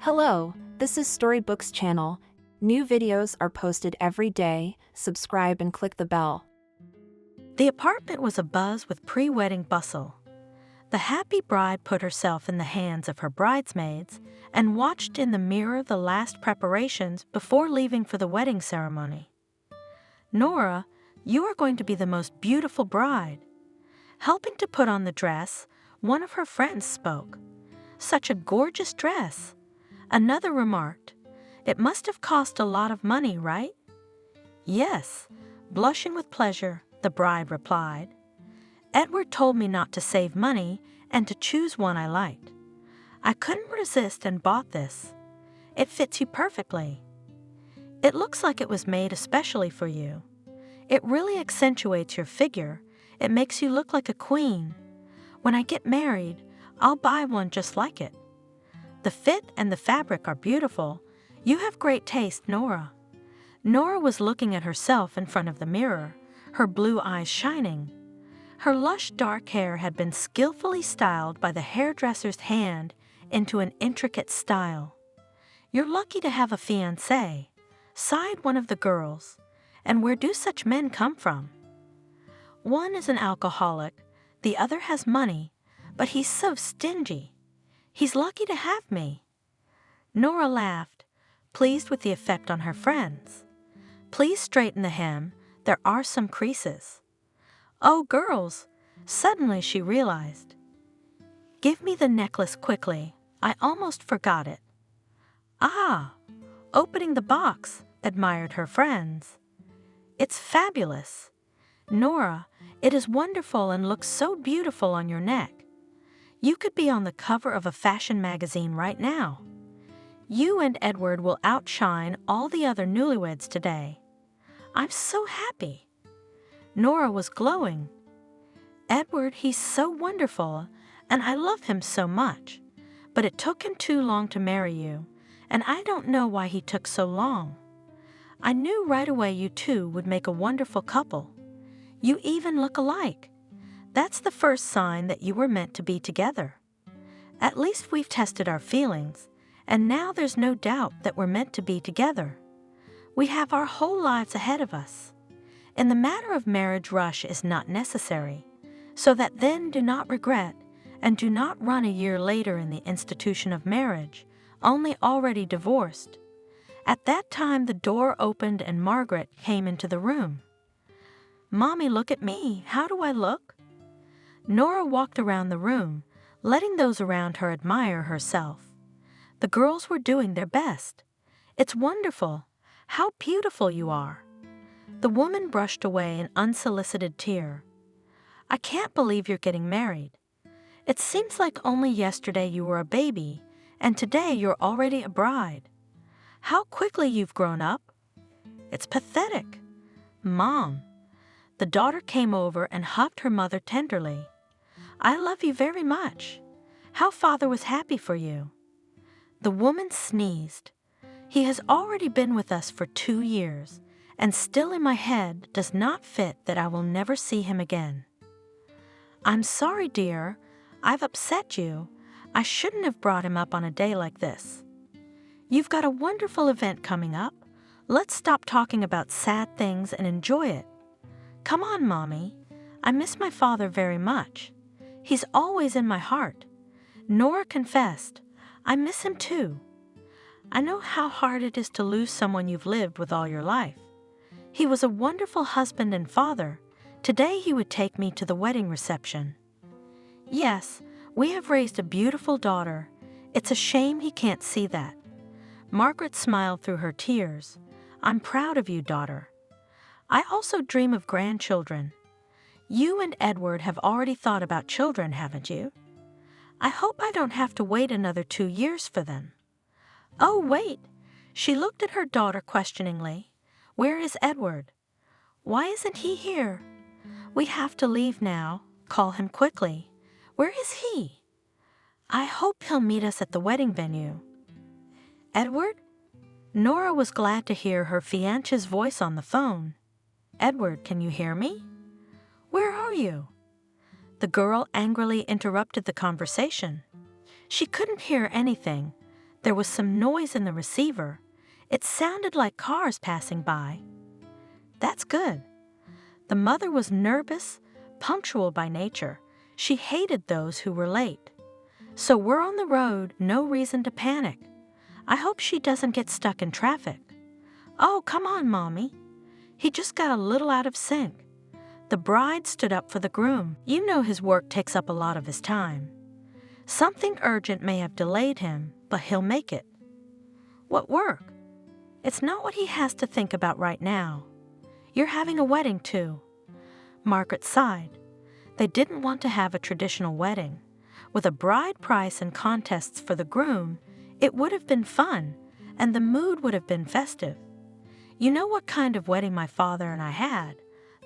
Hello, this is Storybooks channel. New videos are posted every day. Subscribe and click the bell. The apartment was abuzz with pre-wedding bustle. The happy bride put herself in the hands of her bridesmaids and watched in the mirror the last preparations before leaving for the wedding ceremony. "Nora, you are going to be the most beautiful bride." Helping to put on the dress, one of her friends spoke. "Such a gorgeous dress." Another remarked, "It must have cost a lot of money, right?" "Yes," blushing with pleasure, the bride replied. "Edward told me not to save money and to choose one I liked. I couldn't resist and bought this. It fits you perfectly. It looks like it was made especially for you. It really accentuates your figure. It makes you look like a queen. When I get married, I'll buy one just like it. The fit and the fabric are beautiful. You have great taste, Nora." Nora was looking at herself in front of the mirror, her blue eyes shining. Her lush dark hair had been skillfully styled by the hairdresser's hand into an intricate style. "You're lucky to have a fiancé," sighed one of the girls. "And where do such men come from?" "One is an alcoholic, the other has money, but he's so stingy. He's lucky to have me." Nora laughed, pleased with the effect on her friends. "Please straighten the hem. There are some creases." "Oh, girls!" Suddenly she realized. "Give me the necklace quickly. I almost forgot it." "Ah!" Opening the box, admired her friends. "It's fabulous. Nora, it is wonderful and looks so beautiful on your neck. You could be on the cover of a fashion magazine right now. You and Edward will outshine all the other newlyweds today. I'm so happy." Nora was glowing. "Edward, he's so wonderful, and I love him so much. But it took him too long to marry you, and I don't know why he took so long. I knew right away you two would make a wonderful couple. You even look alike. That's the first sign that you were meant to be together. At least we've tested our feelings, and now there's no doubt that we're meant to be together. We have our whole lives ahead of us. In the matter of marriage, rush is not necessary, so that then do not regret, and do not run a year later in the institution of marriage, only already divorced." At that time the door opened and Margaret came into the room. "Mommy, look at me. How do I look?" Nora walked around the room, letting those around her admire herself. The girls were doing their best. "It's wonderful. How beautiful you are." The woman brushed away an unsolicited tear. "I can't believe you're getting married. It seems like only yesterday you were a baby, and today you're already a bride. How quickly you've grown up. It's pathetic." "Mom." The daughter came over and hugged her mother tenderly. "I love you very much. How father was happy for you." The woman sneezed. "He has already been with us for 2 years, and still in my head does not fit that I will never see him again." "I'm sorry, dear. I've upset you. I shouldn't have brought him up on a day like this. You've got a wonderful event coming up. Let's stop talking about sad things and enjoy it. Come on, Mommy. I miss my father very much. He's always in my heart." Nora confessed, "I miss him too. I know how hard it is to lose someone you've lived with all your life. He was a wonderful husband and father. Today he would take me to the wedding reception. Yes, we have raised a beautiful daughter. It's a shame he can't see that." Margaret smiled through her tears. "I'm proud of you, daughter. I also dream of grandchildren. You and Edward have already thought about children, haven't you? I hope I don't have to wait another 2 years for them." "Oh, wait." She looked at her daughter questioningly. "Where is Edward? Why isn't he here? We have to leave now. Call him quickly. Where is he? I hope he'll meet us at the wedding venue." "Edward?" Nora was glad to hear her fiancé's voice on the phone. "Edward, can you hear me? Where are you?" The girl angrily interrupted the conversation. She couldn't hear anything. There was some noise in the receiver. It sounded like cars passing by. That's good. The mother was nervous, punctual by nature. She hated those who were late. So we're on the road, no reason to panic. I hope she doesn't get stuck in traffic. Oh, come on, Mommy. He just got a little out of sync. The bride stood up for the groom. You know his work takes up a lot of his time. Something urgent may have delayed him, but he'll make it. What work? It's not what he has to think about right now. You're having a wedding, too. Margaret sighed. They didn't want to have a traditional wedding. With a bride price and contests for the groom, it would have been fun, and the mood would have been festive. You know what kind of wedding my father and I had?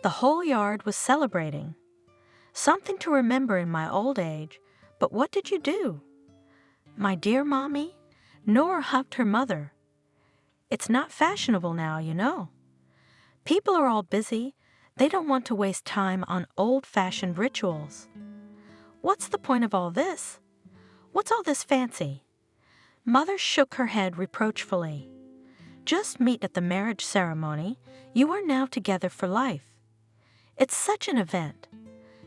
The whole yard was celebrating. Something to remember in my old age, but what did you do? My dear Mommy, Nora hugged her mother. It's not fashionable now, you know. People are all busy. They don't want to waste time on old-fashioned rituals. What's the point of all this? What's all this fancy? Mother shook her head reproachfully. Just meet at the marriage ceremony. You are now together for life. It's such an event.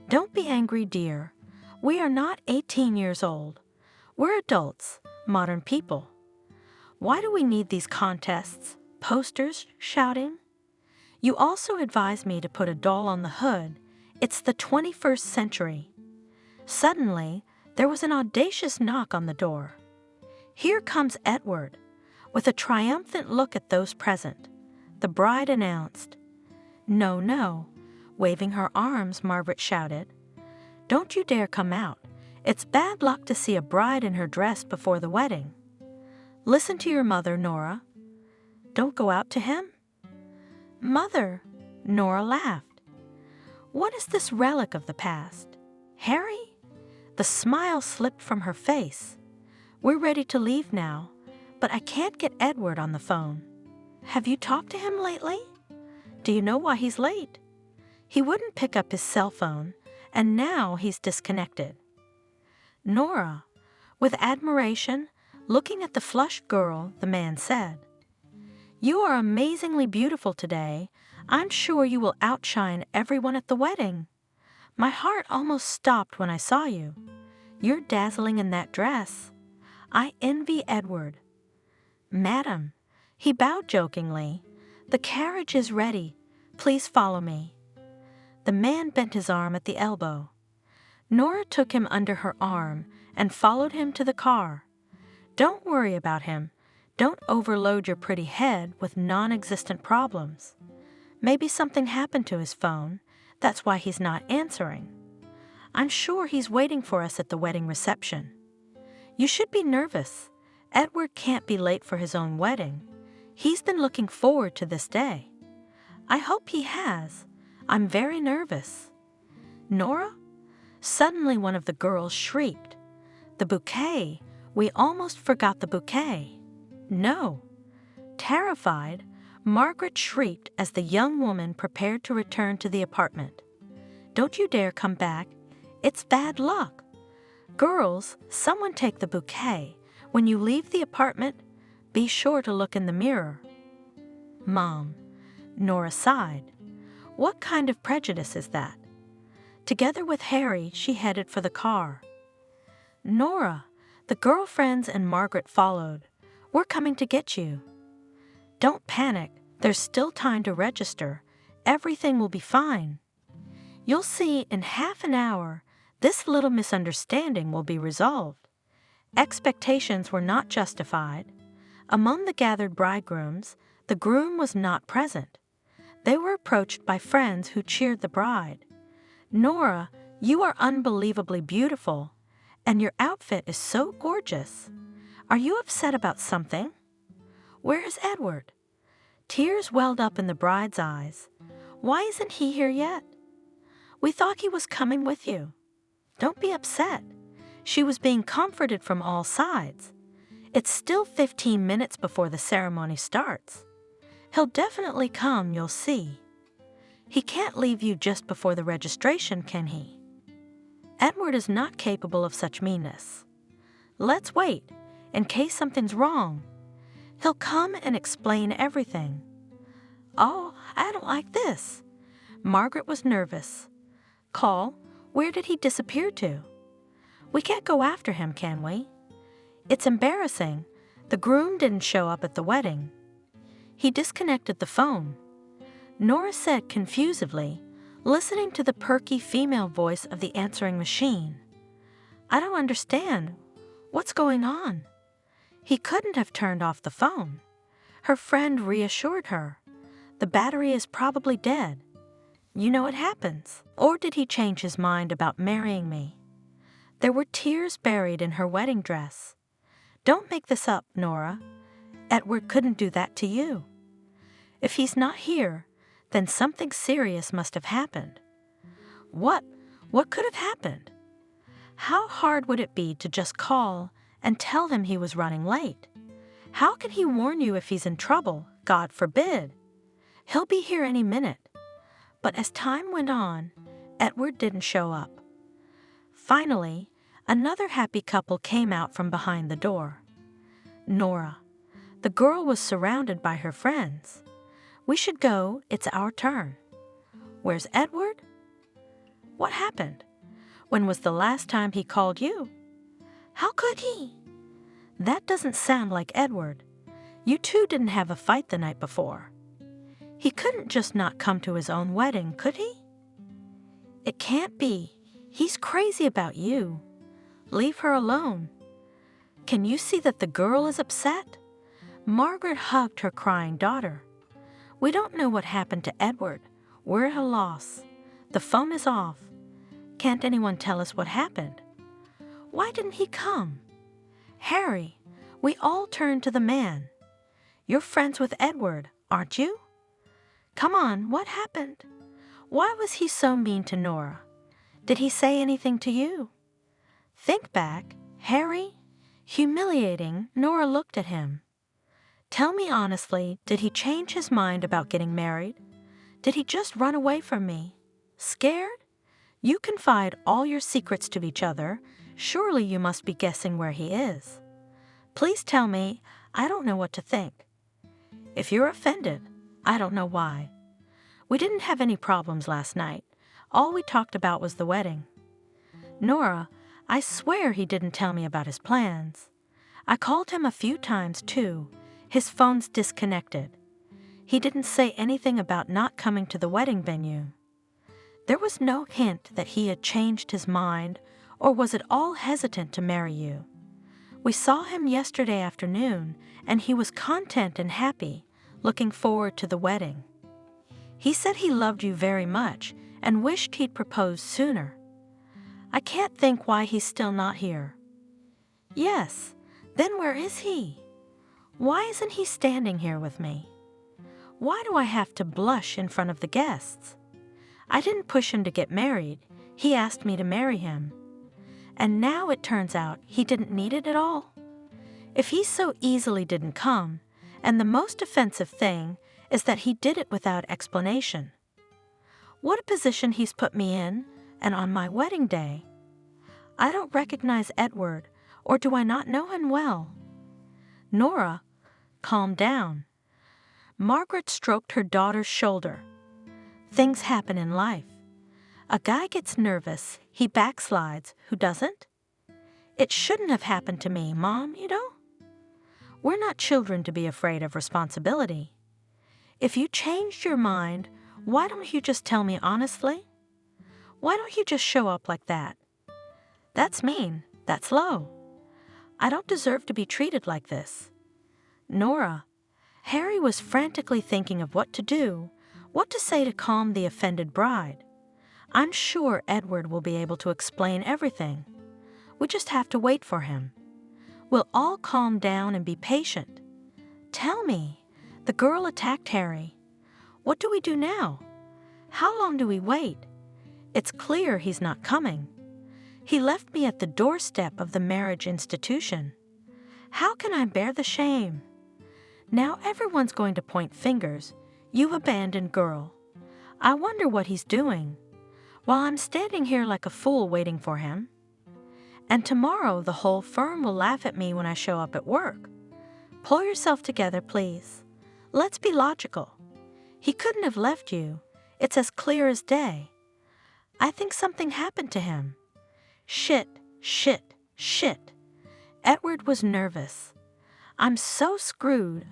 Don't be angry, dear. We are not 18 years old. We're adults, modern people. Why do we need these contests, posters, shouting? You also advised me to put a doll on the hood. It's the 21st century. Suddenly, there was an audacious knock on the door. Here comes Edward. With a triumphant look at those present, the bride announced. No, no. Waving her arms, Margaret shouted. Don't you dare come out. It's bad luck to see a bride in her dress before the wedding. Listen to your mother, Nora. Don't go out to him? Mother, Nora laughed. What is this relic of the past? Harry? The smile slipped from her face. We're ready to leave now, but I can't get Edward on the phone. Have you talked to him lately? Do you know why he's late? He wouldn't pick up his cell phone, and now he's disconnected. Nora, with admiration, looking at the flushed girl, the man said, You are amazingly beautiful today. I'm sure you will outshine everyone at the wedding. My heart almost stopped when I saw you. You're dazzling in that dress. I envy Edward. Madam, he bowed jokingly. The carriage is ready. Please follow me. The man bent his arm at the elbow. Nora took him under her arm and followed him to the car. Don't worry about him. Don't overload your pretty head with non-existent problems. Maybe something happened to his phone. That's why he's not answering. I'm sure he's waiting for us at the wedding reception. You should be nervous. Edward can't be late for his own wedding. He's been looking forward to this day. I hope he has. I'm very nervous. Nora? Suddenly one of the girls shrieked. The bouquet! We almost forgot the bouquet. No. Terrified, Margaret shrieked as the young woman prepared to return to the apartment. Don't you dare come back. It's bad luck. Girls, someone take the bouquet. When you leave the apartment, be sure to look in the mirror. Mom, Nora sighed. What kind of prejudice is that? Together with Harry, she headed for the car. Nora, the girlfriends and Margaret followed. We're coming to get you. Don't panic. There's still time to register. Everything will be fine. You'll see in half an hour, this little misunderstanding will be resolved. Expectations were not justified. Among the gathered bridegrooms, the groom was not present. They were approached by friends who cheered the bride. Nora, you are unbelievably beautiful, and your outfit is so gorgeous. Are you upset about something? Where is Edward? Tears welled up in the bride's eyes. Why isn't he here yet? We thought he was coming with you. Don't be upset. She was being comforted from all sides. It's still 15 minutes before the ceremony starts. He'll definitely come, you'll see. He can't leave you just before the registration, can he? Edward is not capable of such meanness. Let's wait. in case something's wrong. He'll come and explain everything. Oh, I don't like this. Margaret was nervous. Call, where did he disappear to? We can't go after him, can we? It's embarrassing. The groom didn't show up at the wedding. He disconnected the phone. Nora said confusedly, listening to the perky female voice of the answering machine. I don't understand. What's going on? He couldn't have turned off the phone. Her friend reassured her. The battery is probably dead. You know it happens. Or did he change his mind about marrying me? There were tears buried in her wedding dress. Don't make this up, Nora. Edward couldn't do that to you. If he's not here, then something serious must have happened. What? What could have happened? How hard would it be to just call and tell him he was running late? How can he warn you if he's in trouble? God forbid. He'll be here any minute. But as time went on, Edward didn't show up. Finally, another happy couple came out from behind the door. Nora. The girl was surrounded by her friends. We should go. It's our turn. Where's Edward? What happened? When was the last time he called you? How could he? That doesn't sound like Edward. You two didn't have a fight the night before. He couldn't just not come to his own wedding, could he? It can't be. He's crazy about you. Leave her alone. Can you see that the girl is upset? Margaret hugged her crying daughter. We don't know what happened to Edward. We're at a loss. The phone is off. Can't anyone tell us what happened? Why didn't he come? Harry, we all turned to the man. You're friends with Edward, aren't you? Come on, what happened? Why was he so mean to Nora? Did he say anything to you? Think back, Harry. Humiliating, Nora looked at him. Tell me honestly, did he change his mind about getting married? Did he just run away from me? Scared? You confide all your secrets to each other. Surely you must be guessing where he is. Please tell me. I don't know what to think. If you're offended, I don't know why. We didn't have any problems last night. All we talked about was the wedding. Nora, I swear he didn't tell me about his plans. I called him a few times, too. His phone's disconnected. He didn't say anything about not coming to the wedding venue. There was no hint that he had changed his mind or was at all hesitant to marry you. We saw him yesterday afternoon, and he was content and happy, looking forward to the wedding. He said he loved you very much and wished he'd proposed sooner. I can't think why he's still not here. Yes, then where is he? Why isn't he standing here with me? Why do I have to blush in front of the guests? I didn't push him to get married. He asked me to marry him. And now it turns out he didn't need it at all. If he so easily didn't come, and the most offensive thing is that he did it without explanation. What a position he's put me in, and on my wedding day. I don't recognize Edward, or do I not know him well? Nora, calm down. Margaret stroked her daughter's shoulder. Things happen in life. A guy gets nervous, he backslides, who doesn't? It shouldn't have happened to me, Mom, you know? We're not children to be afraid of responsibility. If you changed your mind, why don't you just tell me honestly? Why don't you just show up like that? That's mean. That's low. I don't deserve to be treated like this. Nora, Harry was frantically thinking of what to do, what to say to calm the offended bride. I'm sure Edward will be able to explain everything. We just have to wait for him. We'll all calm down and be patient. Tell me, the girl attacked Harry. What do we do now? How long do we wait? It's clear he's not coming. He left me at the doorstep of the marriage institution. How can I bear the shame? Now everyone's going to point fingers. You abandoned girl. I wonder what he's doing. While I'm standing here like a fool waiting for him. And tomorrow the whole firm will laugh at me when I show up at work. Pull yourself together, please. Let's be logical. He couldn't have left you. It's as clear as day. I think something happened to him. Shit. Edward was nervous. I'm so screwed.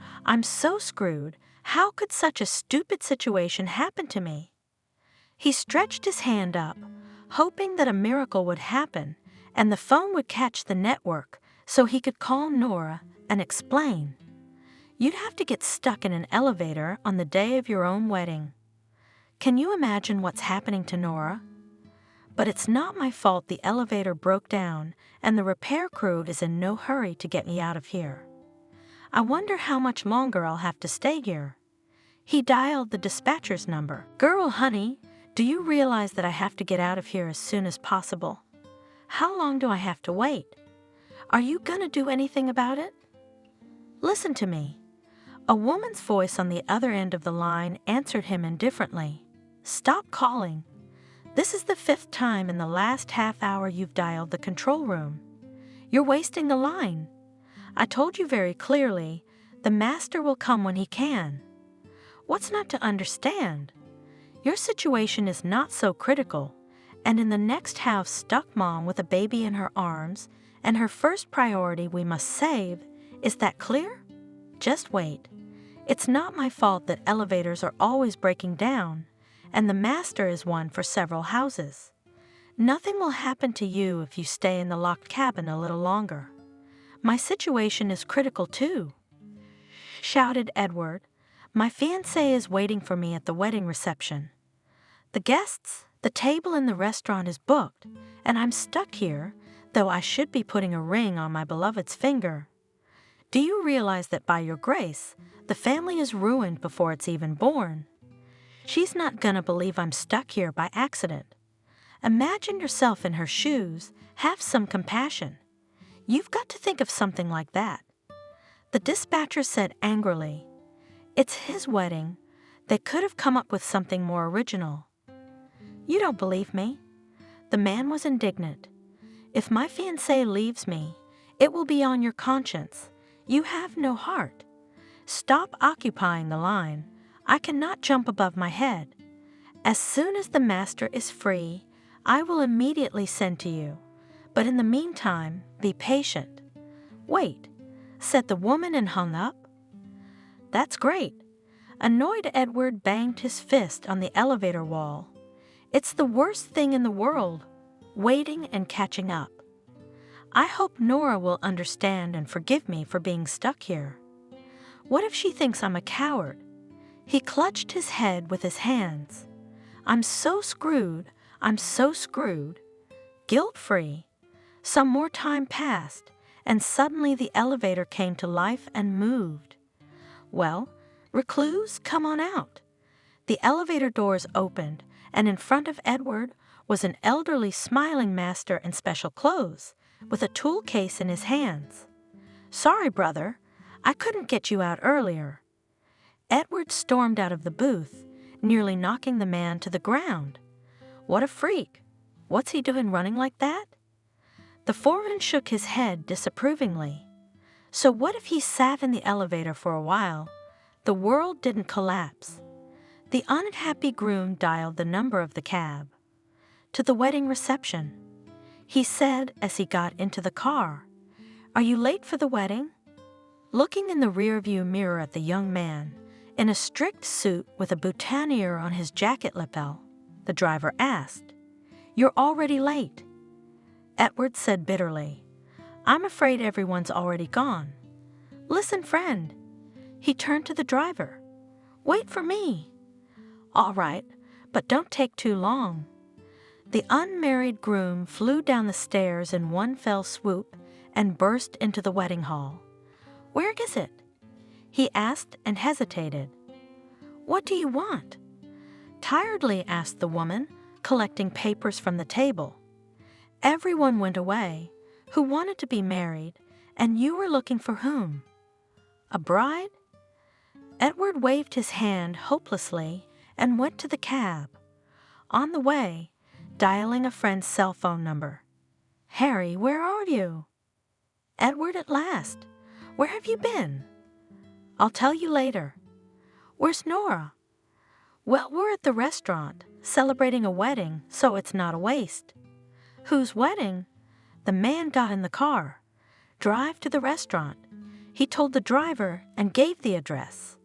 How could such a stupid situation happen to me? He stretched his hand up, hoping that a miracle would happen and the phone would catch the network so he could call Nora and explain. You'd have to get stuck in an elevator on the day of your own wedding. Can you imagine what's happening to Nora? But it's not my fault the elevator broke down and the repair crew is in no hurry to get me out of here. I wonder how much longer I'll have to stay here. He dialed the dispatcher's number. Girl, honey, do you realize that I have to get out of here as soon as possible? How long do I have to wait? Are you gonna do anything about it? Listen to me. A woman's voice on the other end of the line answered him indifferently. Stop calling. This is the 5th time in the last half hour you've dialed the control room. You're wasting the line. I told you very clearly, the master will come when he can. What's not to understand? Your situation is not so critical, and in the next house stuck mom with a baby in her arms, and her first priority we must save. Is that clear? Just wait. It's not my fault that elevators are always breaking down, and the master is one for several houses. Nothing will happen to you if you stay in the locked cabin a little longer. My situation is critical too, shouted Edward. My fiancé is waiting for me at the wedding reception. The guests, the table in the restaurant is booked, and I'm stuck here, though I should be putting a ring on my beloved's finger. Do you realize that by your grace, the family is ruined before it's even born? She's not gonna believe I'm stuck here by accident. Imagine yourself in her shoes. Have some compassion. You've got to think of something like that. The dispatcher said angrily, It's his wedding. They could have come up with something more original. You don't believe me? The man was indignant. If my fiancé leaves me, it will be on your conscience. You have no heart. Stop occupying the line. I cannot jump above my head. As soon as the master is free, I will immediately send to you. But in the meantime, be patient. Wait, said the woman and hung up. That's great. Annoyed Edward banged his fist on the elevator wall. It's the worst thing in the world, waiting and catching up. I hope Nora will understand and forgive me for being stuck here. What if she thinks I'm a coward? He clutched his head with his hands. I'm so screwed. Guilt-free. Some more time passed, and suddenly the elevator came to life and moved. Well, recluse, come on out. The elevator doors opened, and in front of Edward was an elderly smiling master in special clothes, with a tool case in his hands. Sorry, brother, I couldn't get you out earlier. Edward stormed out of the booth, nearly knocking the man to the ground. What a freak! What's he doing running like that? The foreman shook his head disapprovingly. So what if he sat in the elevator for a while? The world didn't collapse. The unhappy groom dialed the number of the cab. To the wedding reception. He said as he got into the car, Are you late for the wedding? Looking in the rearview mirror at the young man, in a strict suit with a boutonniere on his jacket lapel, the driver asked, You're already late. Edward said bitterly, I'm afraid everyone's already gone. Listen, friend. He turned to the driver. Wait for me. All right, but don't take too long. The unmarried groom flew down the stairs in one fell swoop and burst into the wedding hall. Where is it? He asked and hesitated. What do you want? Tiredly asked the woman, collecting papers from the table. Everyone went away who wanted to be married, and you were looking for whom? A bride? Edward waved his hand hopelessly and went to the cab. On the way, dialing a friend's cell phone number. Harry, where are you? Edward, at last. Where have you been? I'll tell you later. Where's Nora? Well, we're at the restaurant, celebrating a wedding, so it's not a waste. Whose wedding? The man got in the car. Drive to the restaurant. He told the driver and gave the address.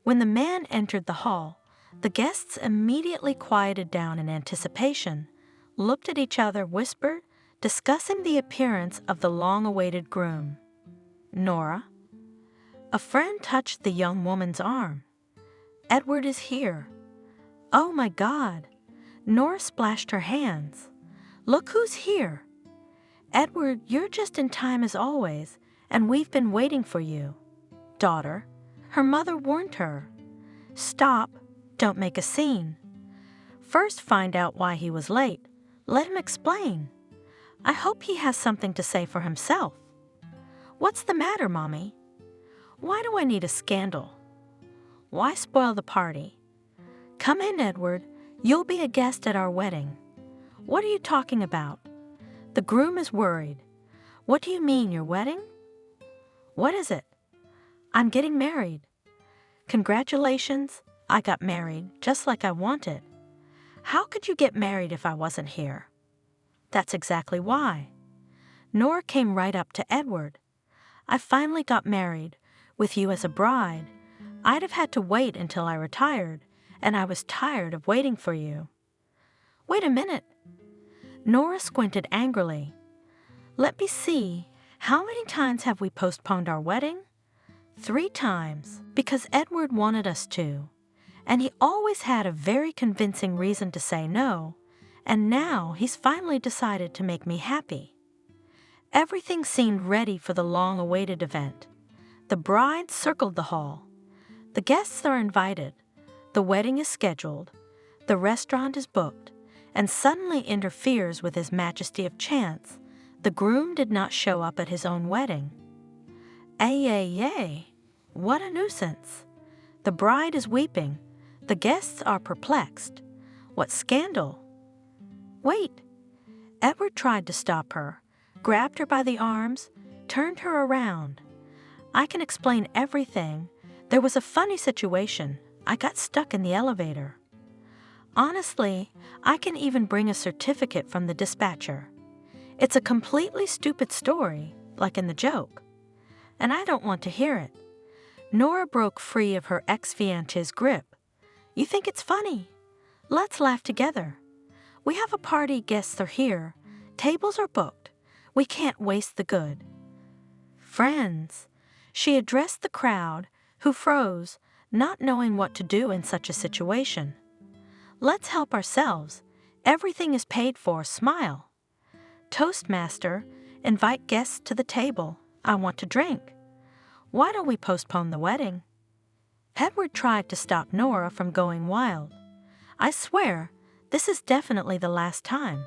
When the man entered the hall, the guests immediately quieted down in anticipation, looked at each other, whispered, discussing the appearance of the long-awaited groom. Nora? A friend touched the young woman's arm. Edward is here. Oh my God! Nora splashed her hands. Look who's here! Edward, you're just in time as always, and we've been waiting for you. Daughter, her mother warned her. Stop, don't make a scene. First find out why he was late. Let him explain. I hope he has something to say for himself. What's the matter, Mommy? Why do I need a scandal? Why spoil the party? Come in, Edward. You'll be a guest at our wedding. What are you talking about? The groom is worried. What do you mean, your wedding? What is it? I'm getting married. Congratulations, I got married just like I wanted. How could you get married if I wasn't here? That's exactly why. Nora came right up to Edward. I finally got married, with you as a bride. I'd have had to wait until I retired, and I was tired of waiting for you. Wait a minute. Nora squinted angrily. Let me see, how many times have we postponed our wedding? 3 times, because Edward wanted us to, and he always had a very convincing reason to say no, and now he's finally decided to make me happy. Everything seemed ready for the long-awaited event. The bride circled the hall. The guests are invited. The wedding is scheduled. The restaurant is booked, and suddenly interferes with his majesty of chance. The groom did not show up at his own wedding. Ay, what a nuisance. The bride is weeping. The guests are perplexed. What scandal? Wait. Edward tried to stop her, grabbed her by the arms, turned her around. I can explain everything. There was a funny situation. I got stuck in the elevator. Honestly, I can even bring a certificate from the dispatcher. It's a completely stupid story, like in the joke. And I don't want to hear it. Nora broke free of her ex-fiance's grip. You think it's funny? Let's laugh together. We have a party, guests are here. Tables are booked. We can't waste the good. Friends, she addressed the crowd, who froze, not knowing what to do in such a situation. Let's help ourselves. Everything is paid for. Smile. Toastmaster, invite guests to the table. I want to drink. Why don't we postpone the wedding? Edward tried to stop Nora from going wild. I swear, this is definitely the last time.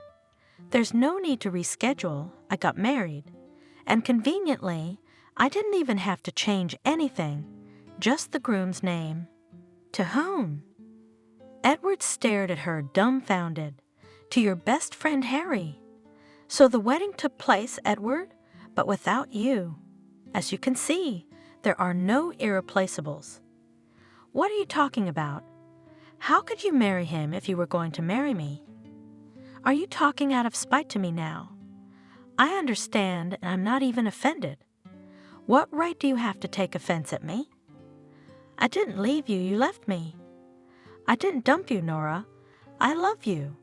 There's no need to reschedule. I got married. And conveniently, I didn't even have to change anything, just the groom's name. To whom? Edward stared at her, dumbfounded. To your best friend, Harry. So the wedding took place, Edward, but without you. As you can see, there are no irreplaceables. What are you talking about? How could you marry him if you were going to marry me? Are you talking out of spite to me now? I understand, and I'm not even offended. What right do you have to take offense at me? I didn't leave you, you left me. I didn't dump you, Nora. I love you.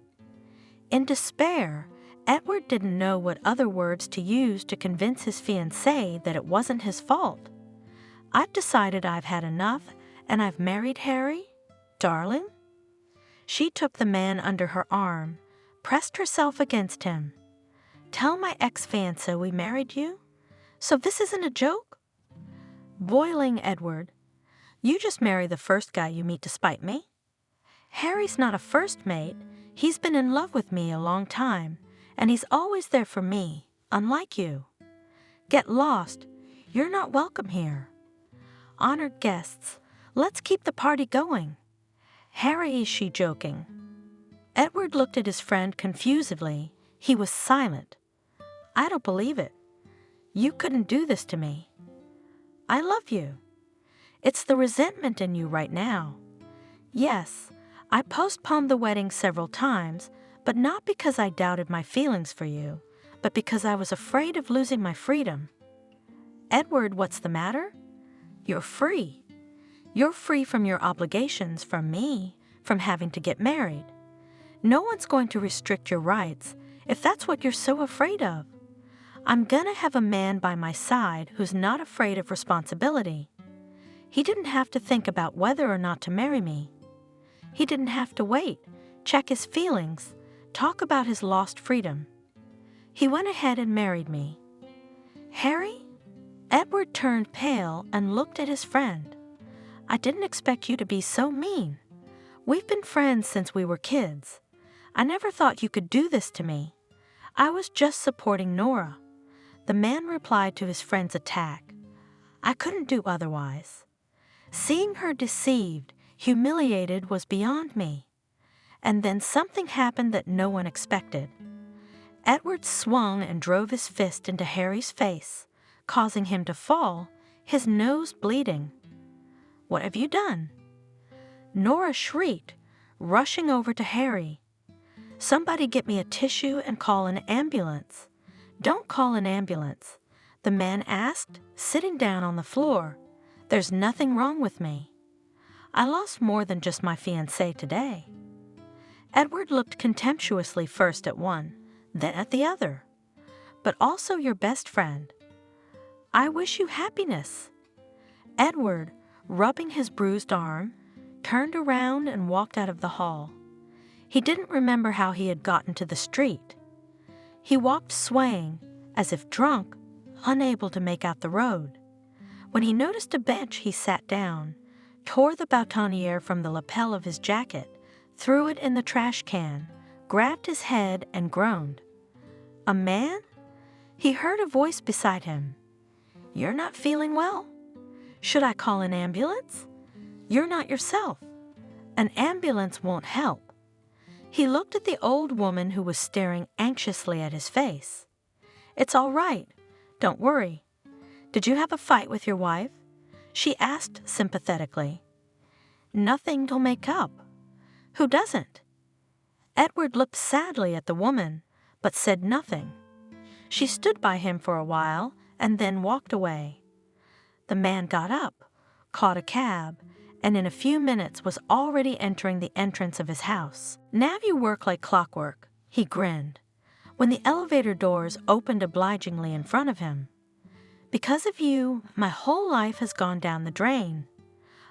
In despair, Edward didn't know what other words to use to convince his fiancée that it wasn't his fault. I've decided I've had enough, and I've married Harry. Darling? She took the man under her arm, pressed herself against him. Tell my ex-fiancé we married you? So this isn't a joke? Boiling Edward. You just marry the first guy you meet to spite me? Harry's not a first mate. He's been in love with me a long time, and he's always there for me, unlike you. Get lost. You're not welcome here. Honored guests, let's keep the party going. Harry, is she joking? Edward looked at his friend confusedly. He was silent. I don't believe it. You couldn't do this to me. I love you. It's the resentment in you right now. Yes, I postponed the wedding several times, but not because I doubted my feelings for you, but because I was afraid of losing my freedom. Edward, what's the matter? You're free. You're free from your obligations, from me, from having to get married. No one's going to restrict your rights if that's what you're so afraid of. I'm gonna have a man by my side who's not afraid of responsibility. He didn't have to think about whether or not to marry me. He didn't have to wait, check his feelings, talk about his lost freedom. He went ahead and married me. Harry? Edward turned pale and looked at his friend. I didn't expect you to be so mean. We've been friends since we were kids. I never thought you could do this to me. I was just supporting Nora. The man replied to his friend's attack. I couldn't do otherwise. Seeing her deceived, humiliated was beyond me. And then something happened that no one expected. Edward swung and drove his fist into Harry's face, causing him to fall, his nose bleeding. What have you done? Nora shrieked, rushing over to Harry. Somebody get me a tissue and call an ambulance. Don't call an ambulance, the man asked, sitting down on the floor. There's nothing wrong with me. I lost more than just my fiancé today. Edward looked contemptuously first at one, then at the other. But also your best friend. I wish you happiness. Edward, rubbing his bruised arm, turned around and walked out of the hall. He didn't remember how he had gotten to the street. He walked swaying, as if drunk, unable to make out the road. When he noticed a bench, he sat down, tore the boutonniere from the lapel of his jacket, threw it in the trash can, grabbed his head, and groaned. A man? He heard a voice beside him. You're not feeling well? Should I call an ambulance? You're not yourself. An ambulance won't help. He looked at the old woman who was staring anxiously at his face. It's all right. Don't worry. Did you have a fight with your wife? She asked sympathetically. Nothing to make up. Who doesn't? Edward looked sadly at the woman, but said nothing. She stood by him for a while and then walked away. The man got up, caught a cab, and in a few minutes was already entering the entrance of his house. Now you work like clockwork, he grinned, when the elevator doors opened obligingly in front of him. Because of you, my whole life has gone down the drain.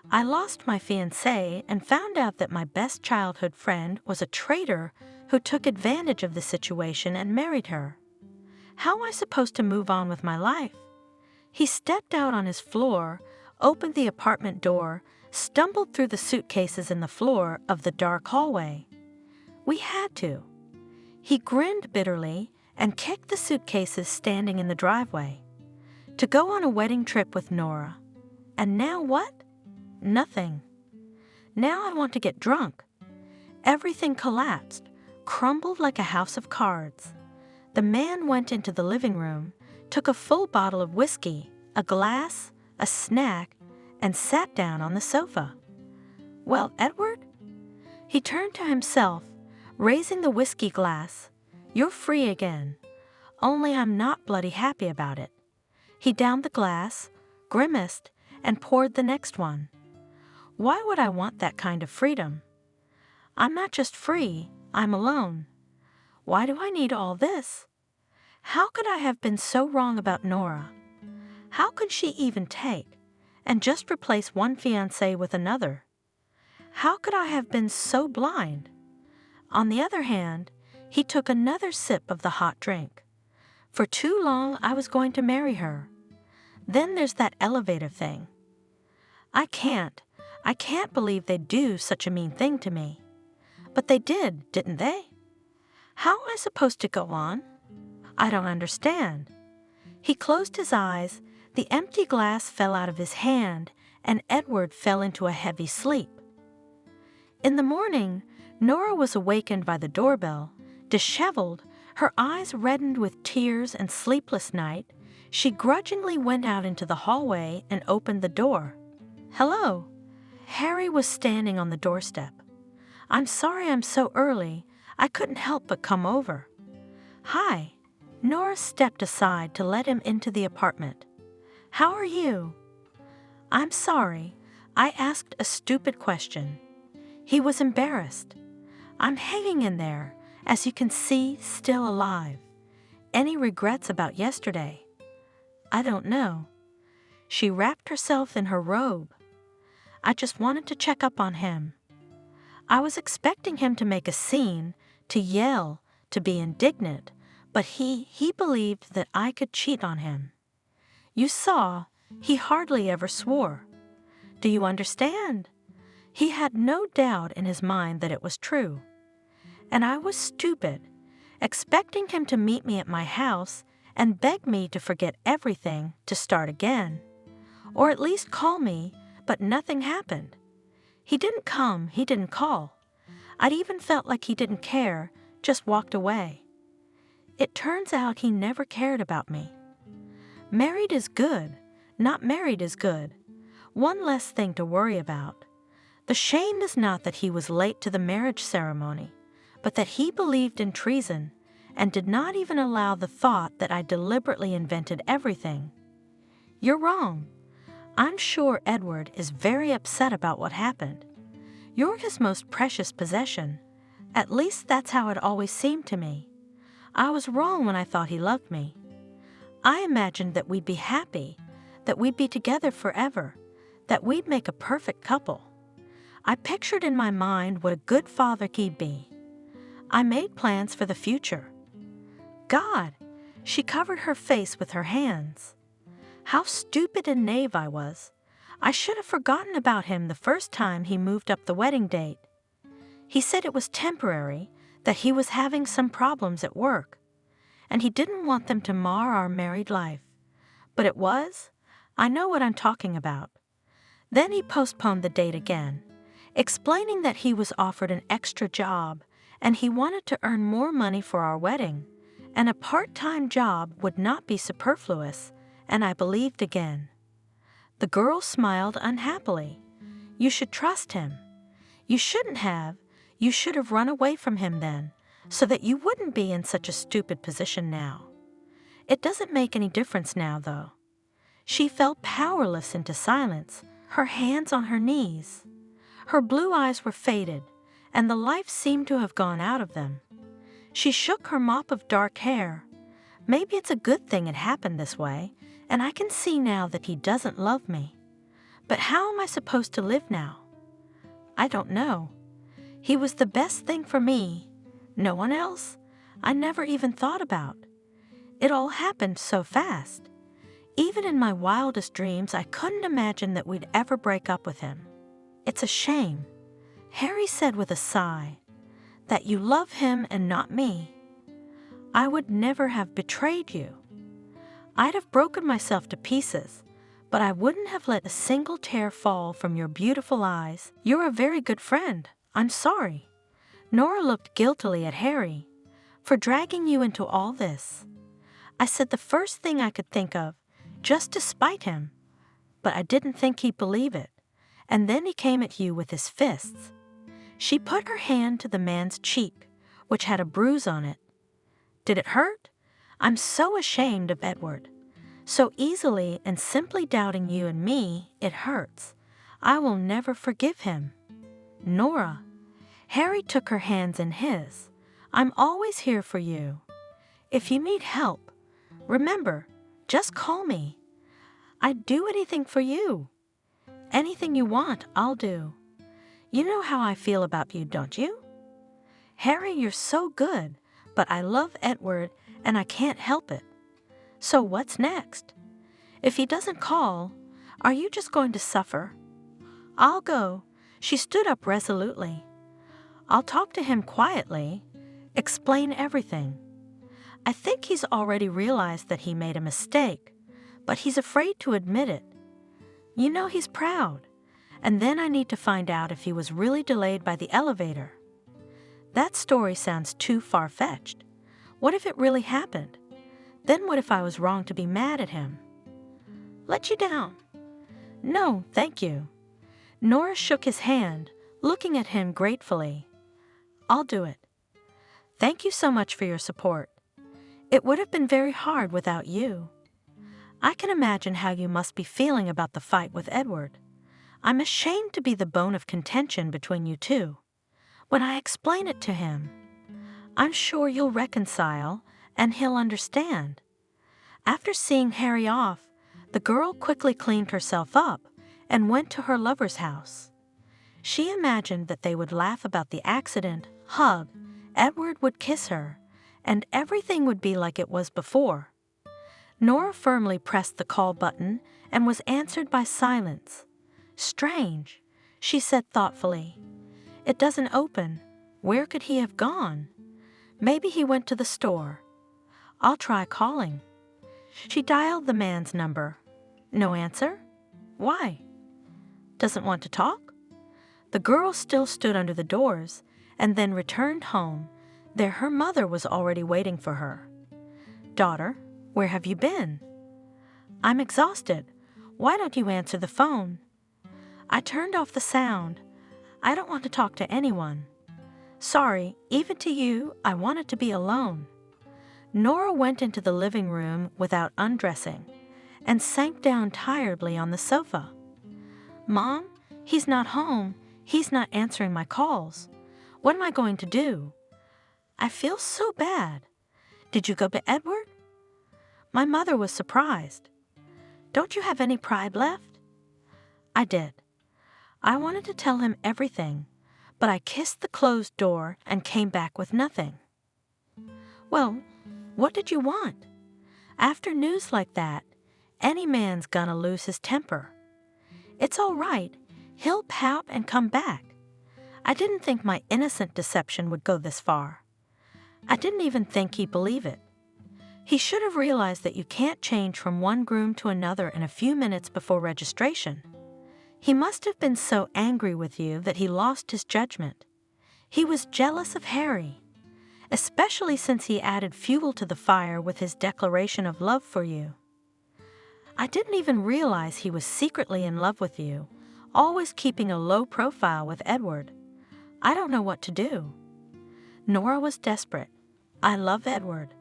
I lost my fiancé and found out that my best childhood friend was a traitor who took advantage of the situation and married her. How am I supposed to move on with my life? He stepped out on his floor, opened the apartment door, stumbled through the suitcases in the floor of the dark hallway. We had to. He grinned bitterly and kicked the suitcases standing in the driveway. To go on a wedding trip with Nora. And now what? Nothing. Now I want to get drunk. Everything collapsed, crumbled like a house of cards. The man went into the living room, took a full bottle of whiskey, a glass, a snack, and sat down on the sofa. Well, Edward? He turned to himself, raising the whiskey glass. You're free again. Only I'm not bloody happy about it. He downed the glass, grimaced, and poured the next one. Why would I want that kind of freedom? I'm not just free, I'm alone. Why do I need all this? How could I have been so wrong about Nora? How could she even take and just replace one fiancé with another? How could I have been so blind? On the other hand, he took another sip of the hot drink. For too long, I was going to marry her. Then there's that elevator thing. I can't believe they'd do such a mean thing to me. But they did, didn't they? How am I supposed to go on? I don't understand. He closed his eyes, the empty glass fell out of his hand, and Edward fell into a heavy sleep. In the morning, Nora was awakened by the doorbell, disheveled, Her eyes reddened with tears and sleepless night, she grudgingly went out into the hallway and opened the door. "Hello." Harry was standing on the doorstep. "I'm sorry I'm so early. I couldn't help but come over." "Hi." Nora stepped aside to let him into the apartment. "How are you?" "I'm sorry. I asked a stupid question." He was embarrassed. "I'm hanging in there, as you can see, still alive. Any regrets about yesterday?" "I don't know." She wrapped herself in her robe. "I just wanted to check up on him." I was expecting him to make a scene, to yell, to be indignant, but he believed that I could cheat on him. You saw, he hardly ever swore. Do you understand? He had no doubt in his mind that it was true. And I was stupid, expecting him to meet me at my house and beg me to forget everything, to start again. Or at least call me, but nothing happened. He didn't come, he didn't call. I'd even felt like he didn't care, just walked away. It turns out he never cared about me. Married is good, not married is good. One less thing to worry about. The shame is not that he was late to the marriage ceremony, but that he believed in treason and did not even allow the thought that I deliberately invented everything. You're wrong. I'm sure Edward is very upset about what happened. You're his most precious possession. At least that's how it always seemed to me. I was wrong when I thought he loved me. I imagined that we'd be happy, that we'd be together forever, that we'd make a perfect couple. I pictured in my mind what a good father he'd be. I made plans for the future. God, she covered her face with her hands. How stupid and naive I was. I should have forgotten about him the first time he moved up the wedding date. He said it was temporary, that he was having some problems at work, and he didn't want them to mar our married life. But it was. I know what I'm talking about. Then he postponed the date again, explaining that he was offered an extra job and he wanted to earn more money for our wedding, and a part-time job would not be superfluous, and I believed again. The girl smiled unhappily. You should trust him. You shouldn't have. You should have run away from him then, so that you wouldn't be in such a stupid position now. It doesn't make any difference now, though. She fell powerless into silence, her hands on her knees. Her blue eyes were faded, and the life seemed to have gone out of them. She shook her mop of dark hair. Maybe it's a good thing it happened this way, and I can see now that he doesn't love me. But how am I supposed to live now? I don't know. He was the best thing for me. No one else? I never even thought about. It all happened so fast. Even in my wildest dreams, I couldn't imagine that we'd ever break up with him. It's a shame, Harry said with a sigh, that you love him and not me. I would never have betrayed you. I'd have broken myself to pieces, but I wouldn't have let a single tear fall from your beautiful eyes. You're a very good friend. I'm sorry. Nora looked guiltily at Harry. For dragging you into all this. I said the first thing I could think of, just to spite him. But I didn't think he'd believe it. And then he came at you with his fists. She put her hand to the man's cheek, which had a bruise on it. Did it hurt? I'm so ashamed of Edward. So easily and simply doubting you and me, it hurts. I will never forgive him. Nora. Harry took her hands in his. I'm always here for you. If you need help, remember, just call me. I'd do anything for you. Anything you want, I'll do. You know how I feel about you, don't you? Harry, you're so good, but I love Edward and I can't help it. So what's next? If he doesn't call, are you just going to suffer? I'll go. She stood up resolutely. I'll talk to him quietly, explain everything. I think he's already realized that he made a mistake, but he's afraid to admit it. You know he's proud, and then I need to find out if he was really delayed by the elevator. That story sounds too far-fetched. What if it really happened? Then what if I was wrong to be mad at him? Let you down? No, thank you. Nora shook his hand, looking at him gratefully. I'll do it. Thank you so much for your support. It would have been very hard without you. I can imagine how you must be feeling about the fight with Edward. I'm ashamed to be the bone of contention between you two. When I explain it to him, I'm sure you'll reconcile and he'll understand. After seeing Harry off, the girl quickly cleaned herself up and went to her lover's house. She imagined that they would laugh about the accident, hug, Edward would kiss her, and everything would be like it was before. Nora firmly pressed the call button and was answered by silence. Strange, she said thoughtfully. It doesn't open. Where could he have gone? Maybe he went to the store. I'll try calling. She dialed the man's number. No answer? Why? Doesn't want to talk? The girl still stood under the doors and then returned home. There her mother was already waiting for her. Daughter, where have you been? I'm exhausted. Why don't you answer the phone? I turned off the sound. I don't want to talk to anyone. Sorry, even to you, I wanted to be alone. Nora went into the living room without undressing and sank down tiredly on the sofa. Mom, he's not home. He's not answering my calls. What am I going to do? I feel so bad. Did you go to Edward? My mother was surprised. Don't you have any pride left? I did. I wanted to tell him everything, but I kissed the closed door and came back with nothing. Well, what did you want? After news like that, any man's gonna lose his temper. It's all right. He'll pout and come back. I didn't think my innocent deception would go this far. I didn't even think he'd believe it. He should have realized that you can't change from one groom to another in a few minutes before registration. He must have been so angry with you that he lost his judgment. He was jealous of Harry, especially since he added fuel to the fire with his declaration of love for you. I didn't even realize he was secretly in love with you, always keeping a low profile with Edward. I don't know what to do. Nora was desperate. I love Edward.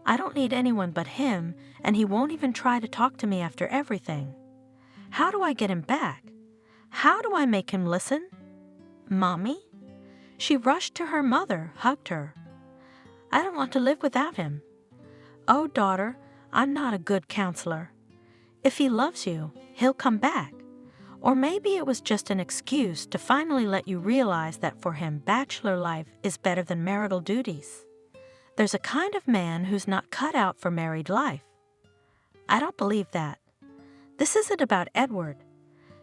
I don't need anyone but him, and he won't even try to talk to me after everything. How do I get him back? How do I make him listen? Mommy? She rushed to her mother, hugged her. I don't want to live without him. Oh, daughter, I'm not a good counselor. If he loves you, he'll come back. Or maybe it was just an excuse to finally let you realize that for him, bachelor life is better than marital duties. There's a kind of man who's not cut out for married life. I don't believe that. This isn't about Edward.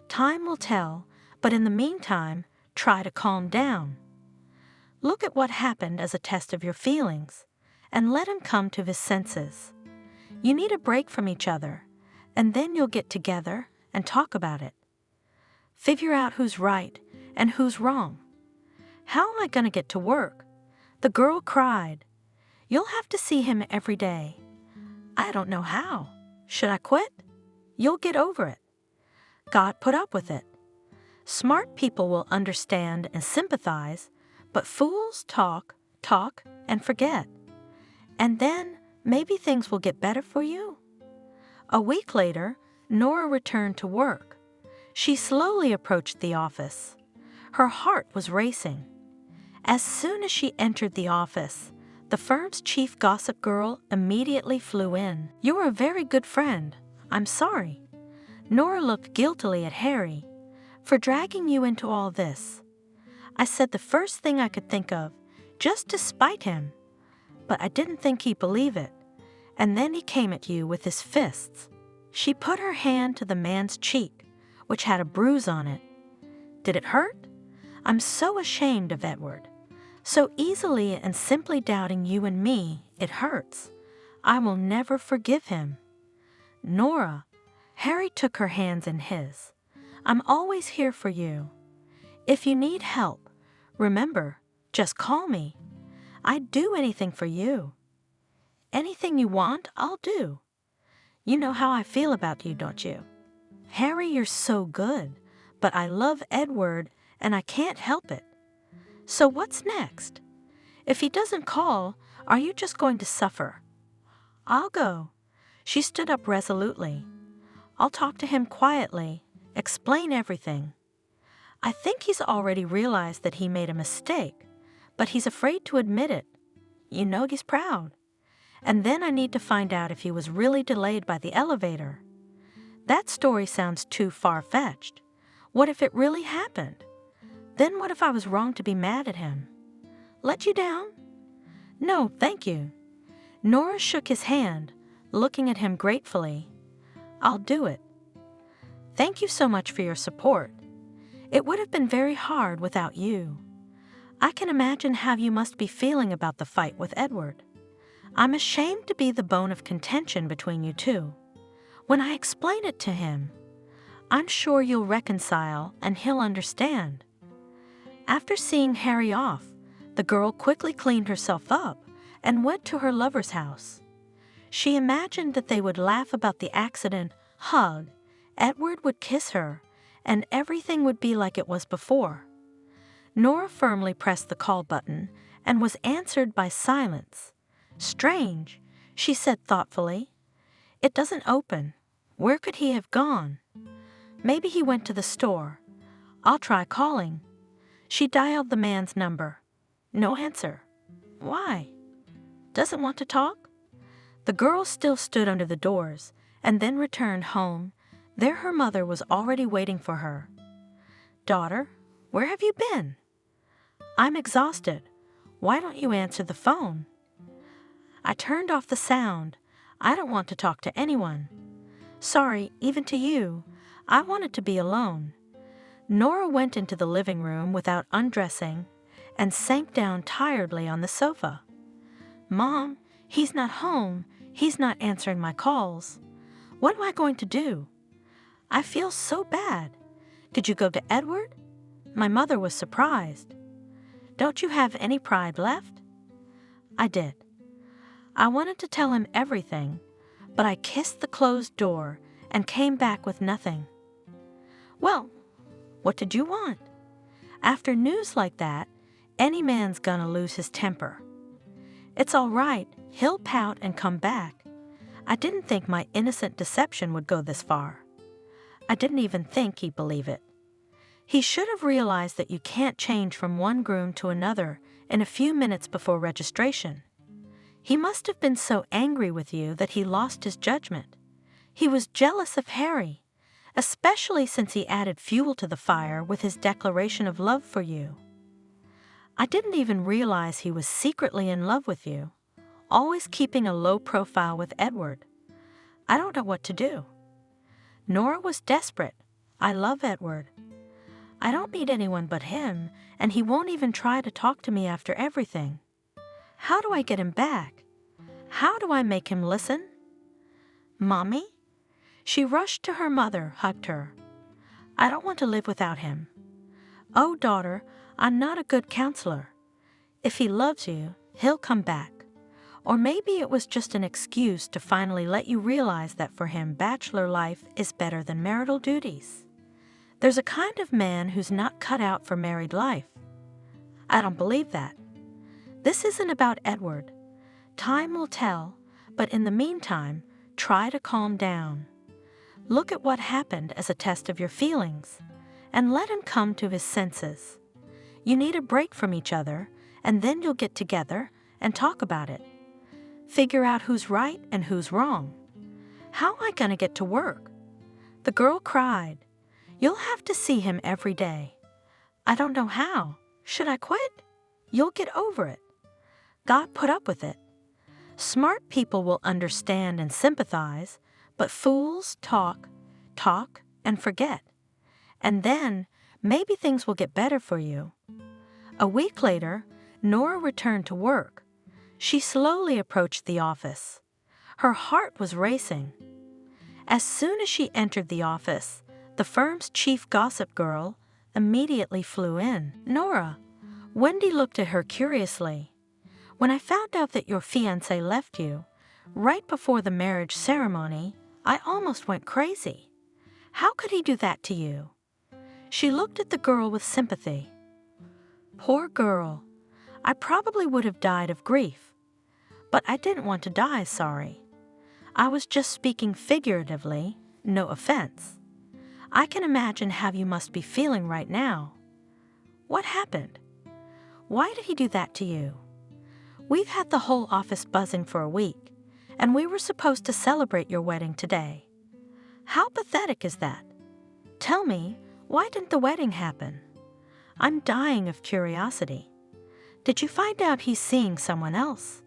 Time will tell, but in the meantime, try to calm down. Look at what happened as a test of your feelings, and let him come to his senses. You need a break from each other, and then you'll get together and talk about it. Figure out who's right and who's wrong. How am I going to get to work? The girl cried. You'll have to see him every day. I don't know how. Should I quit? You'll get over it. God put up with it. Smart people will understand and sympathize, but fools talk, and forget. And then maybe things will get better for you. A week later, Nora returned to work. She slowly approached the office. Her heart was racing. As soon as she entered the office, the firm's chief gossip girl immediately flew in. You're a very good friend. I'm sorry. Nora looked guiltily at Harry. For dragging you into all this. I said the first thing I could think of, just to spite him. But I didn't think he'd believe it. And then he came at you with his fists. She put her hand to the man's cheek, which had a bruise on it. Did it hurt? I'm so ashamed of Edward. So easily and simply doubting you and me, it hurts. I will never forgive him. Nora, Harry took her hands in his. I'm always here for you. If you need help, remember, just call me. I'd do anything for you. Anything you want, I'll do. You know how I feel about you, don't you? Harry, you're so good, but I love Edward and I can't help it. So what's next? If he doesn't call, are you just going to suffer? I'll go. She stood up resolutely. I'll talk to him quietly, explain everything. I think he's already realized that he made a mistake, but he's afraid to admit it. You know he's proud. And then I need to find out if he was really delayed by the elevator. That story sounds too far-fetched. What if it really happened? Then what if I was wrong to be mad at him? Let you down? No, thank you. Nora shook his hand, looking at him gratefully. I'll do it. Thank you so much for your support. It would have been very hard without you. I can imagine how you must be feeling about the fight with Edward. I'm ashamed to be the bone of contention between you two. When I explain it to him, I'm sure you'll reconcile and he'll understand. After seeing Harry off, the girl quickly cleaned herself up and went to her lover's house. She imagined that they would laugh about the accident, hug, Edward would kiss her, and everything would be like it was before. Nora firmly pressed the call button and was answered by silence. Strange, she said thoughtfully. It doesn't open. Where could he have gone? Maybe he went to the store. I'll try calling. She dialed the man's number. No answer. Why? Doesn't want to talk? The girl still stood under the doors and then returned home. There her mother was already waiting for her. Daughter, where have you been? I'm exhausted. Why don't you answer the phone? I turned off the sound. I don't want to talk to anyone. Sorry, even to you. I wanted to be alone. Nora went into the living room without undressing and sank down tiredly on the sofa. Mom, he's not home. He's not answering my calls. What am I going to do? I feel so bad. Did you go to Edward? My mother was surprised. Don't you have any pride left? I did. I wanted to tell him everything, but I kissed the closed door and came back with nothing. Well, what did you want? After news like that, any man's gonna lose his temper. It's all right, he'll pout and come back. I didn't think my innocent deception would go this far. I didn't even think he'd believe it. He should have realized that you can't change from one groom to another in a few minutes before registration. He must have been so angry with you that he lost his judgment. He was jealous of Harry, especially since he added fuel to the fire with his declaration of love for you. I didn't even realize he was secretly in love with you, always keeping a low profile with Edward. I don't know what to do. Nora was desperate. I love Edward. I don't need anyone but him, and he won't even try to talk to me after everything. How do I get him back? How do I make him listen? Mommy? She rushed to her mother, hugged her. I don't want to live without him. Oh, daughter, I'm not a good counselor. If he loves you, he'll come back. Or maybe it was just an excuse to finally let you realize that for him, bachelor life is better than marital duties. There's a kind of man who's not cut out for married life. I don't believe that. This isn't about Edward. Time will tell, but in the meantime, try to calm down. Look at what happened as a test of your feelings, and let him come to his senses. You need a break from each other, and then you'll get together and talk about it. Figure out who's right and who's wrong. How am I going to get to work? The girl cried. You'll have to see him every day. I don't know how. Should I quit? You'll get over it. God put up with it. Smart people will understand and sympathize, but fools talk, and forget. And then, maybe things will get better for you. A week later, Nora returned to work. She slowly approached the office. Her heart was racing. As soon as she entered the office, the firm's chief gossip girl immediately flew in. Nora, Wendy looked at her curiously. When I found out that your fiancé left you, Right before the marriage ceremony, I almost went crazy. How could he do that to you?" She looked at the girl with sympathy. "Poor girl. I probably would have died of grief. But I didn't want to die sorry. I was just speaking figuratively, no offense. I can imagine how you must be feeling right now. What happened? Why did he do that to you? We've had the whole office buzzing for a week, and we were supposed to celebrate your wedding today. How pathetic is that? Tell me, why didn't the wedding happen? I'm dying of curiosity. Did you find out he's seeing someone else?"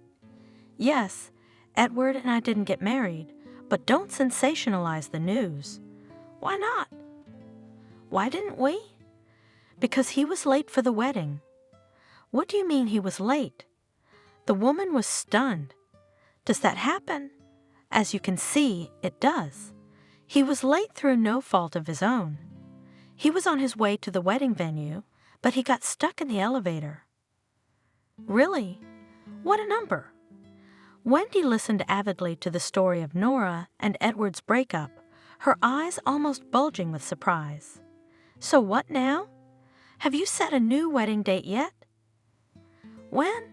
"Yes, Edward and I didn't get married, but don't sensationalize the news." "Why not?" "Why didn't we?" "Because he was late for the wedding." "What do you mean he was late?" The woman was stunned. "Does that happen?" "As you can see, it does. He was late through no fault of his own. He was on his way to the wedding venue, but he got stuck in the elevator." "Really? What a number!" Wendy listened avidly to the story of Nora and Edward's breakup, her eyes almost bulging with surprise. "So what now? Have you set a new wedding date yet?" "When?"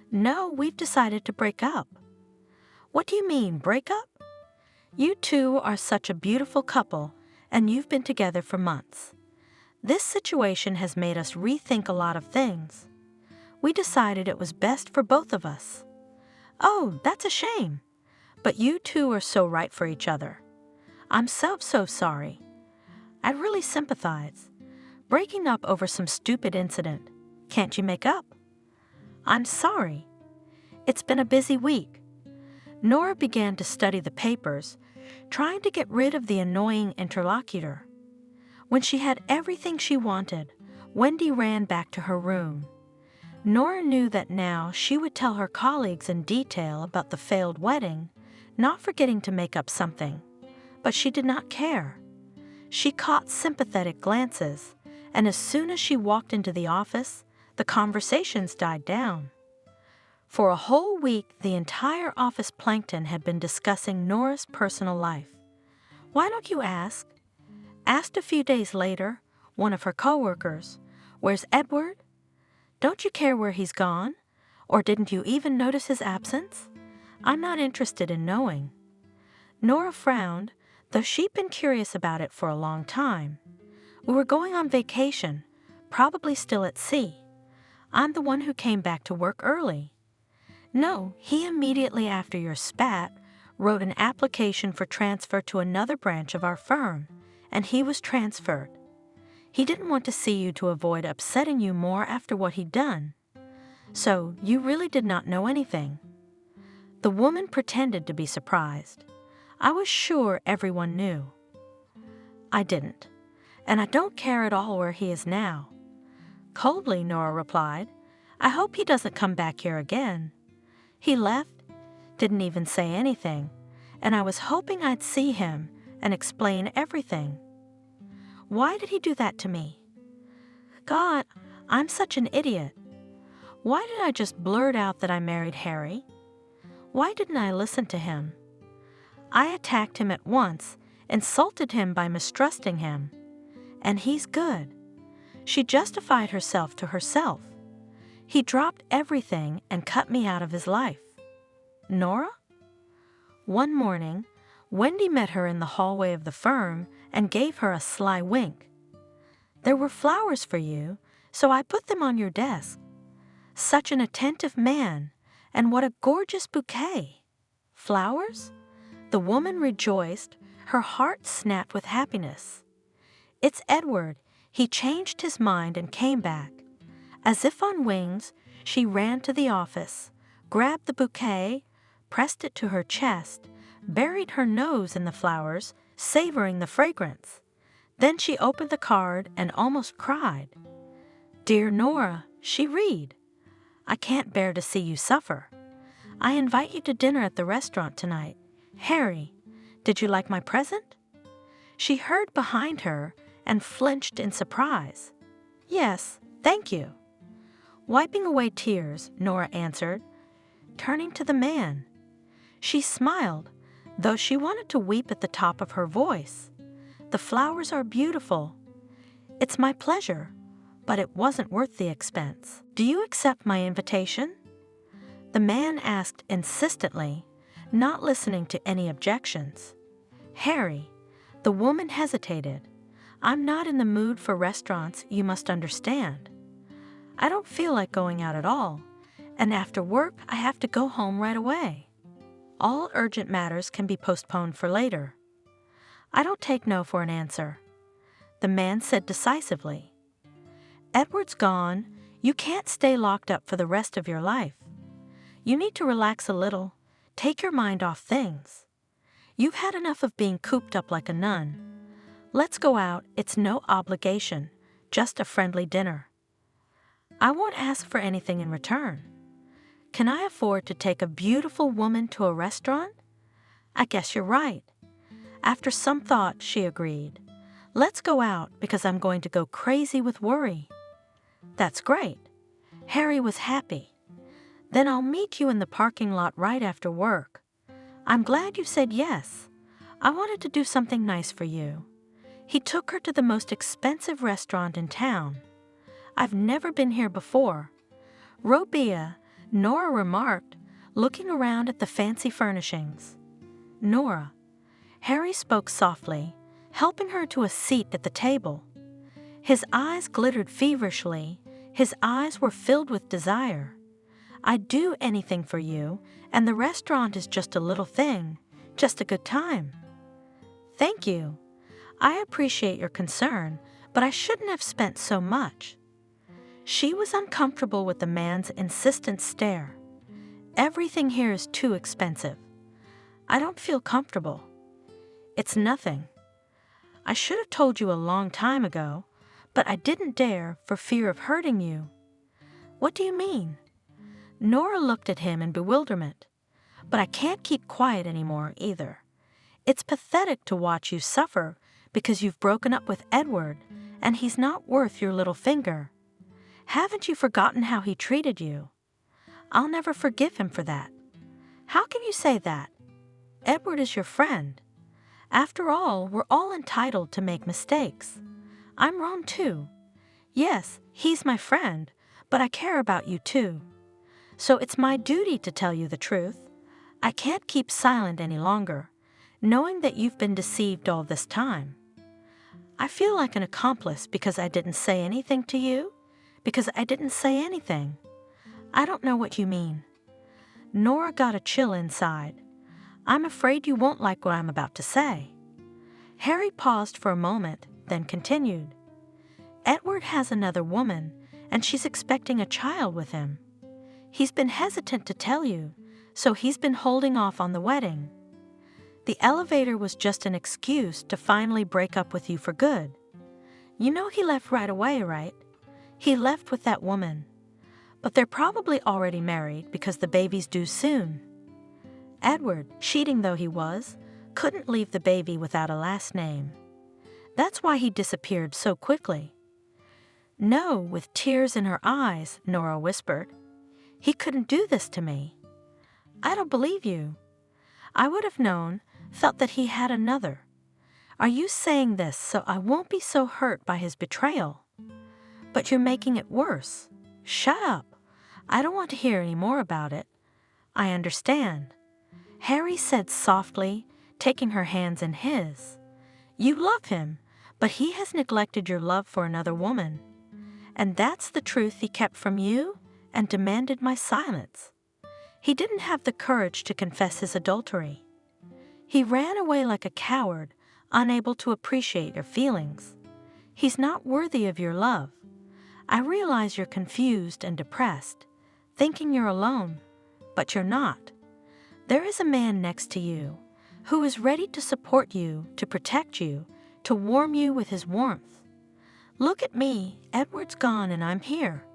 "No, we've decided to break up." "What do you mean, break up?" "You two are such a beautiful couple, and you've been together for months. This situation has made us rethink a lot of things. We decided it was best for both of us." "Oh, that's a shame. But you two are so right for each other. I'm so sorry. I really sympathize. Breaking up over some stupid incident. Can't you make up?" "I'm sorry. It's been a busy week." Nora began to study the papers, trying to get rid of the annoying interlocutor. When she had everything she wanted, Wendy ran back to her room. Nora knew that now she would tell her colleagues in detail about the failed wedding, not forgetting to make up something. But she did not care. She caught sympathetic glances, and as soon as she walked into the office, the conversations died down. For a whole week, the entire office plankton had been discussing Nora's personal life. "Why don't you ask?" Asked a few days later, one of her coworkers, "Where's Edward? Don't you care where he's gone? Or didn't you even notice his absence? I'm not interested in knowing." Nora frowned, though she'd been curious about it for a long time. "We were going on vacation, probably still at sea. I'm the one who came back to work early." "No, he immediately after your spat wrote an application for transfer to another branch of our firm, and he was transferred. He didn't want to see you to avoid upsetting you more after what he'd done. So you really did not know anything." The woman pretended to be surprised. "I was sure everyone knew." "I didn't, and I don't care at all where he is now." Coldly, Nora replied, "I hope he doesn't come back here again. He left, didn't even say anything, and I was hoping I'd see him and explain everything." "Why did he do that to me?" "God, I'm such an idiot. Why did I just blurt out that I married Harry? Why didn't I listen to him? I attacked him at once, insulted him by mistrusting him. And he's good." She justified herself to herself. "He dropped everything and cut me out of his life." Nora? One morning, Wendy met her in the hallway of the firm and gave her a sly wink. "There were flowers for you, so I put them on your desk. Such an attentive man, and what a gorgeous bouquet." "Flowers?" The woman rejoiced, her heart snapped with happiness. "It's Edward. He changed his mind and came back." As if on wings, she ran to the office, grabbed the bouquet, pressed it to her chest, buried her nose in the flowers, savoring the fragrance. Then she opened the card and almost cried. "Dear Nora," she read, "I can't bear to see you suffer. I invite you to dinner at the restaurant tonight. Harry, did you like my present?" She heard behind her and flinched in surprise. "Yes, thank you." Wiping away tears, Nora answered, turning to the man. She smiled, though she wanted to weep at the top of her voice. "The flowers are beautiful." "It's my pleasure, but it wasn't worth the expense. Do you accept my invitation?" The man asked insistently, not listening to any objections. "Harry," the woman hesitated. "I'm not in the mood for restaurants, you must understand. I don't feel like going out at all, and after work I have to go home right away. All urgent matters can be postponed for later." "I don't take no for an answer," the man said decisively. "Edward's gone. You can't stay locked up for the rest of your life. You need to relax a little, take your mind off things. You've had enough of being cooped up like a nun. Let's go out, it's no obligation, just a friendly dinner. I won't ask for anything in return. Can I afford to take a beautiful woman to a restaurant? I guess you're right." After some thought, she agreed. "Let's go out because I'm going to go crazy with worry." "That's great." Harry was happy. "Then I'll meet you in the parking lot right after work. I'm glad you said yes. I wanted to do something nice for you." He took her to the most expensive restaurant in town. "I've never been here before." "Robia," Nora remarked, looking around at the fancy furnishings. "Nora." Harry spoke softly, helping her to a seat at the table. His eyes glittered feverishly. His eyes were filled with desire. "I'd do anything for you, and the restaurant is just a little thing, just a good time." "Thank you. I appreciate your concern, but I shouldn't have spent so much." She was uncomfortable with the man's insistent stare. "Everything here is too expensive. I don't feel comfortable." "It's nothing. I should have told you a long time ago, but I didn't dare for fear of hurting you." "What do you mean?" Nora looked at him in bewilderment. "But I can't keep quiet anymore either. It's pathetic to watch you suffer because you've broken up with Edward, and he's not worth your little finger. Haven't you forgotten how he treated you? I'll never forgive him for that." "How can you say that? Edward is your friend. After all, we're all entitled to make mistakes. I'm wrong too. Yes, he's my friend, but I care about you too. So it's my duty to tell you the truth. I can't keep silent any longer, knowing that you've been deceived all this time. I feel like an accomplice because I didn't say anything to you, because I didn't say anything. I don't know what you mean." Nora got a chill inside. "I'm afraid you won't like what I'm about to say." Harry paused for a moment, then continued. "Edward has another woman, and she's expecting a child with him. He's been hesitant to tell you, so he's been holding off on the wedding. The elevator was just an excuse to finally break up with you for good. You know he left right away, right? He left with that woman. But they're probably already married because the baby's due soon. Edward, cheating though he was, couldn't leave the baby without a last name. That's why he disappeared so quickly." "No," with tears in her eyes, Nora whispered. "He couldn't do this to me." "I don't believe you. I would have known, felt that he had another. Are you saying this so I won't be so hurt by his betrayal? But you're making it worse. Shut up. I don't want to hear any more about it. I understand," Harry said softly, taking her hands in his. "You love him, but he has neglected your love for another woman. And that's the truth he kept from you and demanded my silence. He didn't have the courage to confess his adultery. He ran away like a coward, unable to appreciate your feelings. He's not worthy of your love. I realize you're confused and depressed, thinking you're alone, but you're not. There is a man next to you who is ready to support you, to protect you, to warm you with his warmth. Look at me, Edward's gone and I'm here.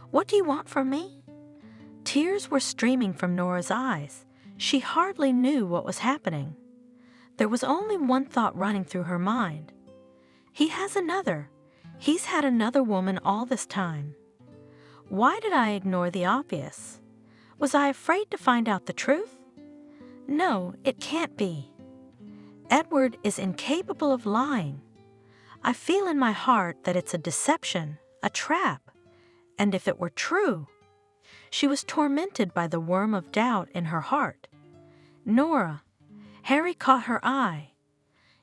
What do you want from me?" Tears were streaming from Nora's eyes. She hardly knew what was happening. There was only one thought running through her mind. He has another. He's had another woman all this time. Why did I ignore the obvious? Was I afraid to find out the truth? No, it can't be. Edward is incapable of lying. I feel in my heart that it's a deception, a trap, and if it were true. She was tormented by the worm of doubt in her heart. Nora, Harry caught her eye.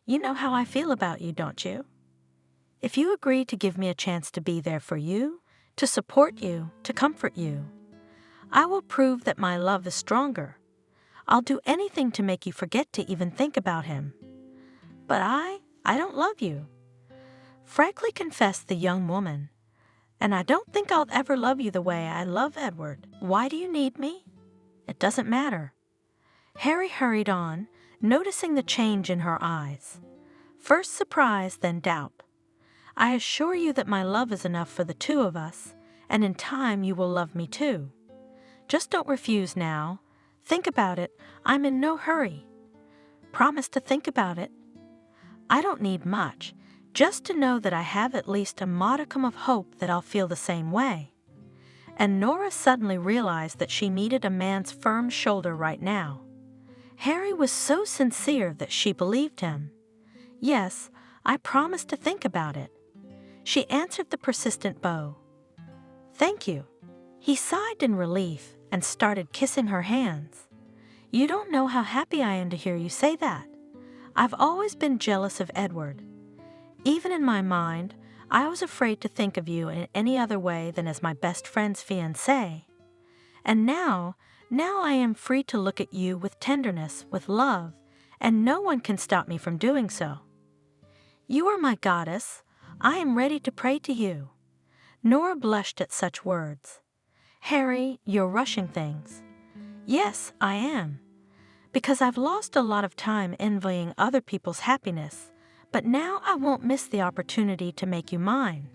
You know how I feel about you, don't you? If you agree to give me a chance to be there for you, to support you, to comfort you, I will prove that my love is stronger. I'll do anything to make you forget to even think about him. But I don't love you, frankly confessed the young woman. And I don't think I'll ever love you the way I love Edward. Why do you need me? It doesn't matter. Harry hurried on, noticing the change in her eyes. First surprise, then doubt. I assure you that my love is enough for the two of us, and in time you will love me too. Just don't refuse now. Think about it. I'm in no hurry. Promise to think about it. I don't need much, just to know that I have at least a modicum of hope that I'll feel the same way. And Nora suddenly realized that she needed a man's firm shoulder right now. Harry was so sincere that she believed him. Yes, I promise to think about it. She answered the persistent Beau. Thank you. He sighed in relief and started kissing her hands. You don't know how happy I am to hear you say that. I've always been jealous of Edward. Even in my mind, I was afraid to think of you in any other way than as my best friend's fiancé. And now I am free to look at you with tenderness, with love, and no one can stop me from doing so. You are my goddess. I am ready to pray to you. Nora blushed at such words. Harry, you're rushing things. Yes, I am. Because I've lost a lot of time envying other people's happiness, but now I won't miss the opportunity to make you mine.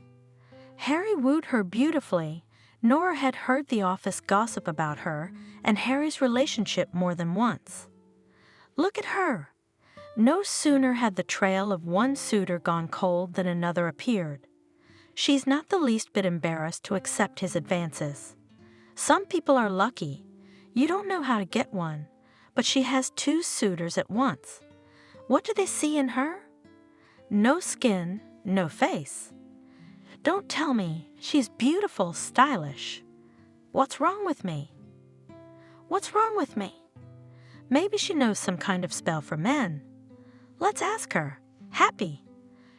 Harry wooed her beautifully. Nora had heard the office gossip about her and Harry's relationship more than once. Look at her. No sooner had the trail of one suitor gone cold than another appeared. She's not the least bit embarrassed to accept his advances. Some people are lucky. You don't know how to get one, but she has 2 suitors at once. What do they see in her? No skin, no face. Don't tell me she's beautiful, stylish. What's wrong with me? What's wrong with me? Maybe she knows some kind of spell for men. Let's ask her. Happy.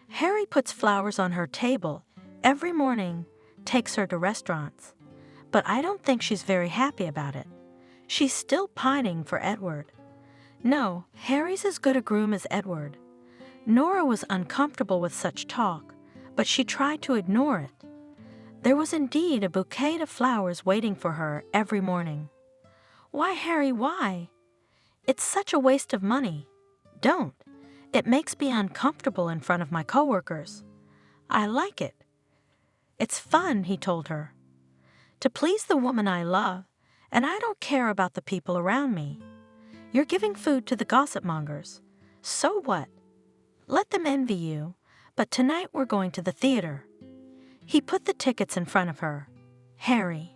Harry puts flowers on her table every morning, takes her to restaurants. But I don't think she's very happy about it. She's still pining for Edward. No, Harry's as good a groom as Edward. Nora was uncomfortable with such talk, but she tried to ignore it. There was indeed a bouquet of flowers waiting for her every morning. Why, Harry, why? It's such a waste of money. Don't. It makes me uncomfortable in front of my coworkers. I like it. It's fun, he told her. To please the woman I love, and I don't care about the people around me. You're giving food to the gossip mongers. So what? Let them envy you, but tonight we're going to the theater. He put the tickets in front of her. Harry.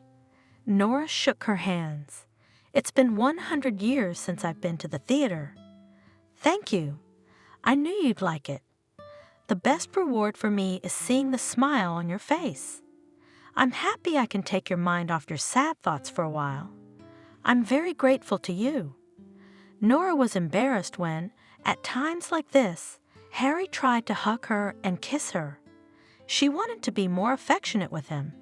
Nora shook her hands. It's been 100 years since I've been to the theater. Thank you. I knew you'd like it. The best reward for me is seeing the smile on your face. I'm happy I can take your mind off your sad thoughts for a while. I'm very grateful to you. Nora was embarrassed when, at times like this, Harry tried to hug her and kiss her. She wanted to be more affectionate with him,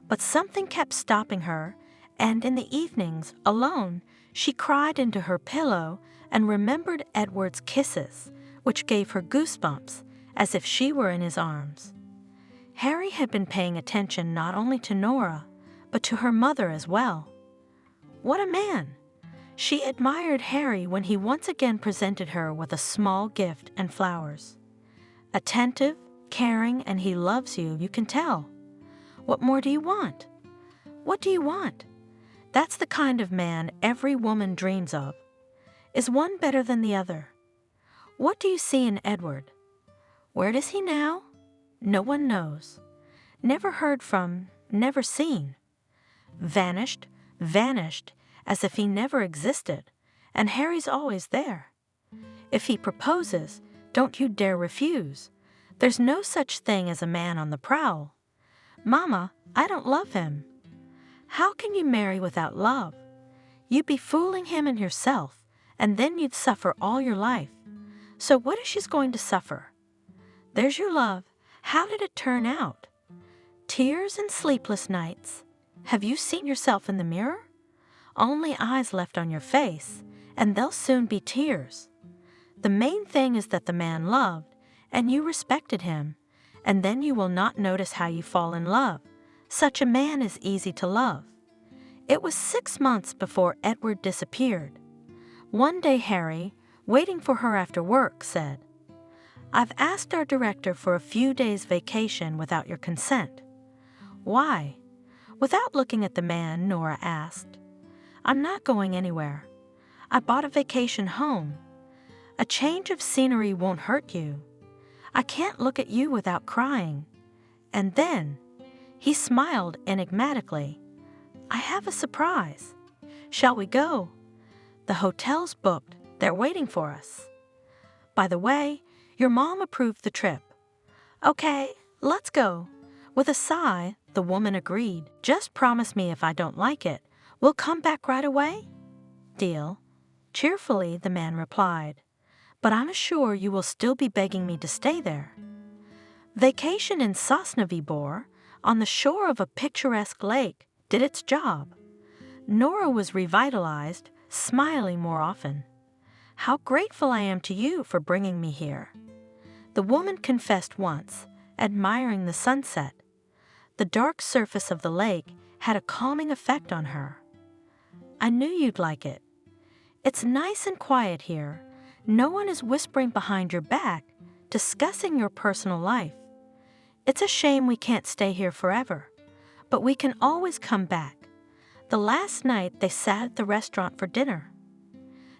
but something kept stopping her, and in the evenings, alone, she cried into her pillow and remembered Edward's kisses, which gave her goosebumps, as if she were in his arms. Harry had been paying attention not only to Nora, but to her mother as well. What a man! She admired Harry when he once again presented her with a small gift and flowers. Attentive, caring, and he loves you, you can tell. What more do you want? What do you want? That's the kind of man every woman dreams of. Is one better than the other? What do you see in Edward? Where is he now? No one knows. Never heard from, never seen. Vanished, as if he never existed, and Harry's always there. If he proposes, don't you dare refuse. There's no such thing as a man on the prowl. Mama, I don't love him. How can you marry without love? You'd be fooling him and yourself, and then you'd suffer all your life. So what is she going to suffer? There's your love. How did it turn out? Tears and sleepless nights. Have you seen yourself in the mirror? Only eyes left on your face, and they'll soon be tears. The main thing is that the man loved, and you respected him, and then you will not notice how you fall in love. Such a man is easy to love. It was 6 months before Edward disappeared. One day Harry, waiting for her after work, said, "I've asked our director for a few days' vacation without your consent." "Why?" Without looking at the man, Nora asked. "I'm not going anywhere. I bought a vacation home. A change of scenery won't hurt you. I can't look at you without crying." And then he smiled enigmatically. "I have a surprise. Shall we go? The hotel's booked. They're waiting for us. By the way, your mom approved the trip." "Okay, let's go." With a sigh, the woman agreed. "Just promise me if I don't like it, we'll come back right away." "Deal." Cheerfully, the man replied. "But I'm sure you will still be begging me to stay there." Vacation in Sosnovy Bor, on the shore of a picturesque lake, did its job. Nora was revitalized, smiling more often. "How grateful I am to you for bringing me here." The woman confessed once, admiring the sunset. The dark surface of the lake had a calming effect on her. "I knew you'd like it. It's nice and quiet here. No one is whispering behind your back, discussing your personal life. It's a shame we can't stay here forever, but we can always come back." The last night they sat at the restaurant for dinner.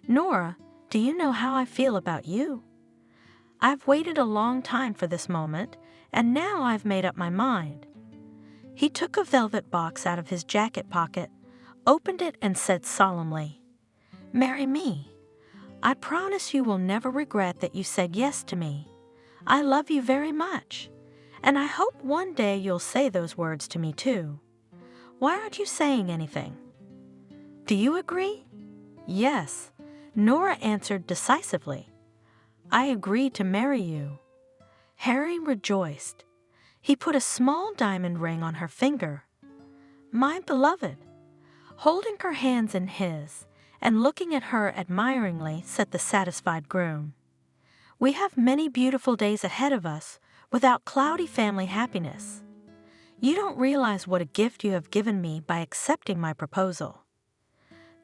"Nora, do you know how I feel about you? I've waited a long time for this moment, and now I've made up my mind." He took a velvet box out of his jacket pocket, opened it, and said solemnly, "Marry me. I promise you will never regret that you said yes to me. I love you very much, and I hope one day you'll say those words to me too. Why aren't you saying anything? Do you agree?" "Yes," Nora answered decisively. "I agree to marry you." Harry rejoiced. He put a small diamond ring on her finger. "My beloved." Holding her hands in his and looking at her admiringly, said the satisfied groom, "We have many beautiful days ahead of us without cloudy family happiness. You don't realize what a gift you have given me by accepting my proposal."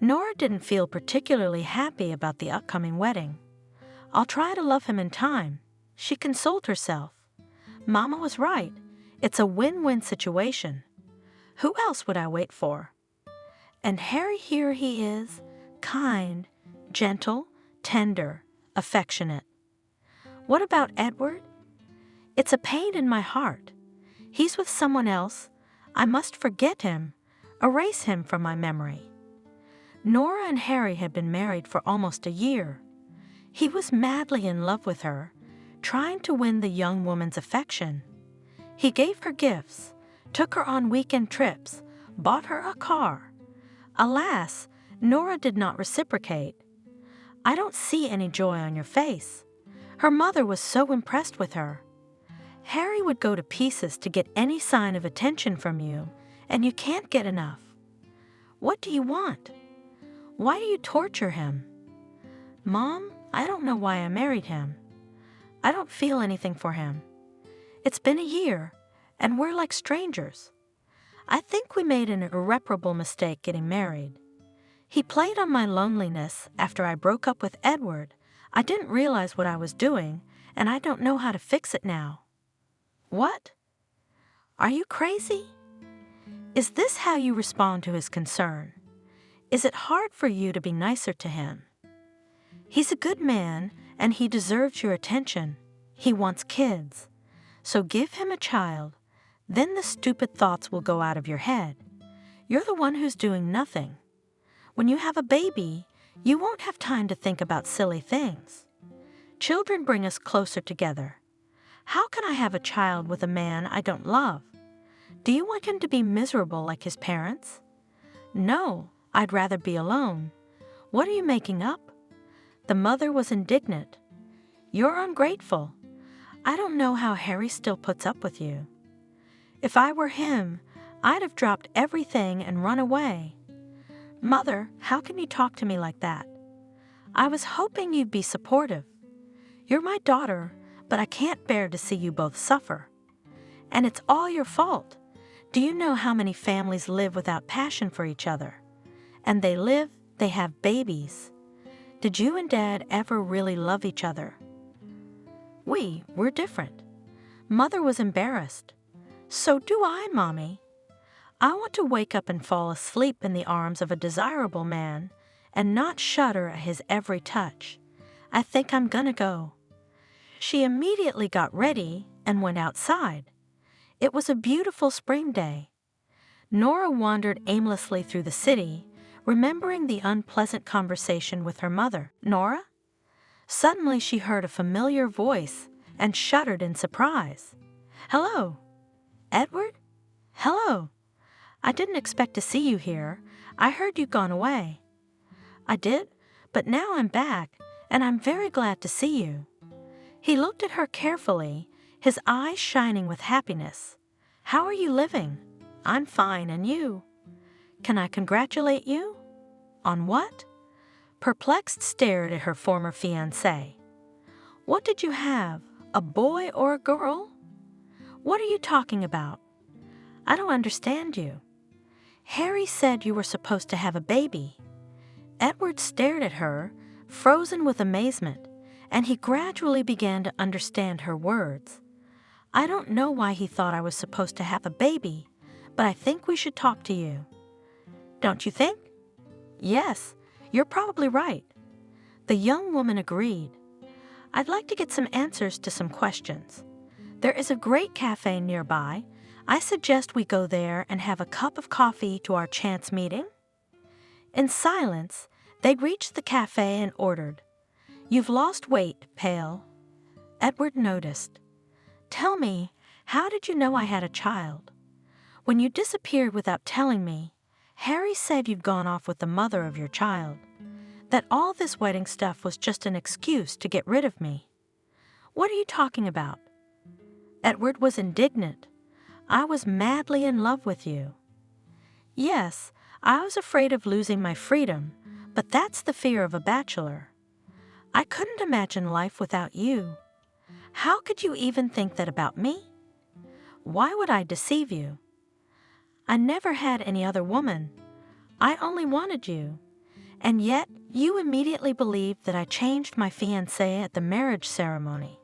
Nora didn't feel particularly happy about the upcoming wedding. "I'll try to love him in time," she consoled herself. Mama was right. It's a win-win situation. Who else would I wait for? And Harry, here he is, kind, gentle, tender, affectionate. What about Edward? It's a pain in my heart. He's with someone else. I must forget him, erase him from my memory. Nora and Harry had been married for almost a year. He was madly in love with her, trying to win the young woman's affection. He gave her gifts, took her on weekend trips, bought her a car. Alas, Nora did not reciprocate. "I don't see any joy on your face." Her mother was so impressed with her. "Harry would go to pieces to get any sign of attention from you, and you can't get enough. What do you want? Why do you torture him?" "Mom, I don't know why I married him. I don't feel anything for him. It's been a year, and we're like strangers. I think we made an irreparable mistake getting married. He played on my loneliness after I broke up with Edward. I didn't realize what I was doing, and I don't know how to fix it now." "What? Are you crazy? Is this how you respond to his concern? Is it hard for you to be nicer to him? He's a good man, and he deserves your attention. He wants kids. So give him a child. Then the stupid thoughts will go out of your head. You're the one who's doing nothing. When you have a baby, You won't have time to think about silly things. Children bring us closer together. How can I have a child with a man I don't love? Do you want him to be miserable like his parents? No, I'd rather be alone. What are you making up? The mother was indignant. You're ungrateful. I don't know how Harry still puts up with you. If I were him, I'd have dropped everything and run away. Mother, how can you talk to me like that? I was hoping you'd be supportive. You're my daughter, but I can't bear to see you both suffer. And it's all your fault. Do you know how many families live without passion for each other? And they have babies. Did you and Dad ever really love each other? We're different. Mother was embarrassed. So do I, Mommy. I want to wake up and fall asleep in the arms of a desirable man and not shudder at his every touch. I think I'm gonna go. She immediately got ready and went outside. It was a beautiful spring day. Nora wandered aimlessly through the city, remembering the unpleasant conversation with her mother. Nora? Suddenly she heard a familiar voice and shuddered in surprise. Hello. Edward? Hello. I didn't expect to see you here. I heard you'd gone away. I did, but now I'm back, and I'm very glad to see you. He looked at her carefully, his eyes shining with happiness. How are you living? I'm fine, and you? Can I congratulate you? On what? Perplexed stared at her former fiancé. What did you have, a boy or a girl? What are you talking about? I don't understand you. Harry said you were supposed to have a baby. Edward stared at her, frozen with amazement, and he gradually began to understand her words. I don't know why he thought I was supposed to have a baby, but I think we should talk to you. Don't you think? Yes, you're probably right. The young woman agreed. I'd like to get some answers to some questions. There is a great cafe nearby. I suggest we go there and have a cup of coffee to our chance meeting. In silence, they reached the cafe and ordered. You've lost weight, Pale. Edward noticed. Tell me, how did you know I had a child? When you disappeared without telling me, Harry said you'd gone off with the mother of your child. That all this wedding stuff was just an excuse to get rid of me. What are you talking about? Edward was indignant. I was madly in love with you. Yes, I was afraid of losing my freedom, but that's the fear of a bachelor. I couldn't imagine life without you. How could you even think that about me? Why would I deceive you? I never had any other woman. I only wanted you. And yet, you immediately believed that I changed my fiancé at the marriage ceremony.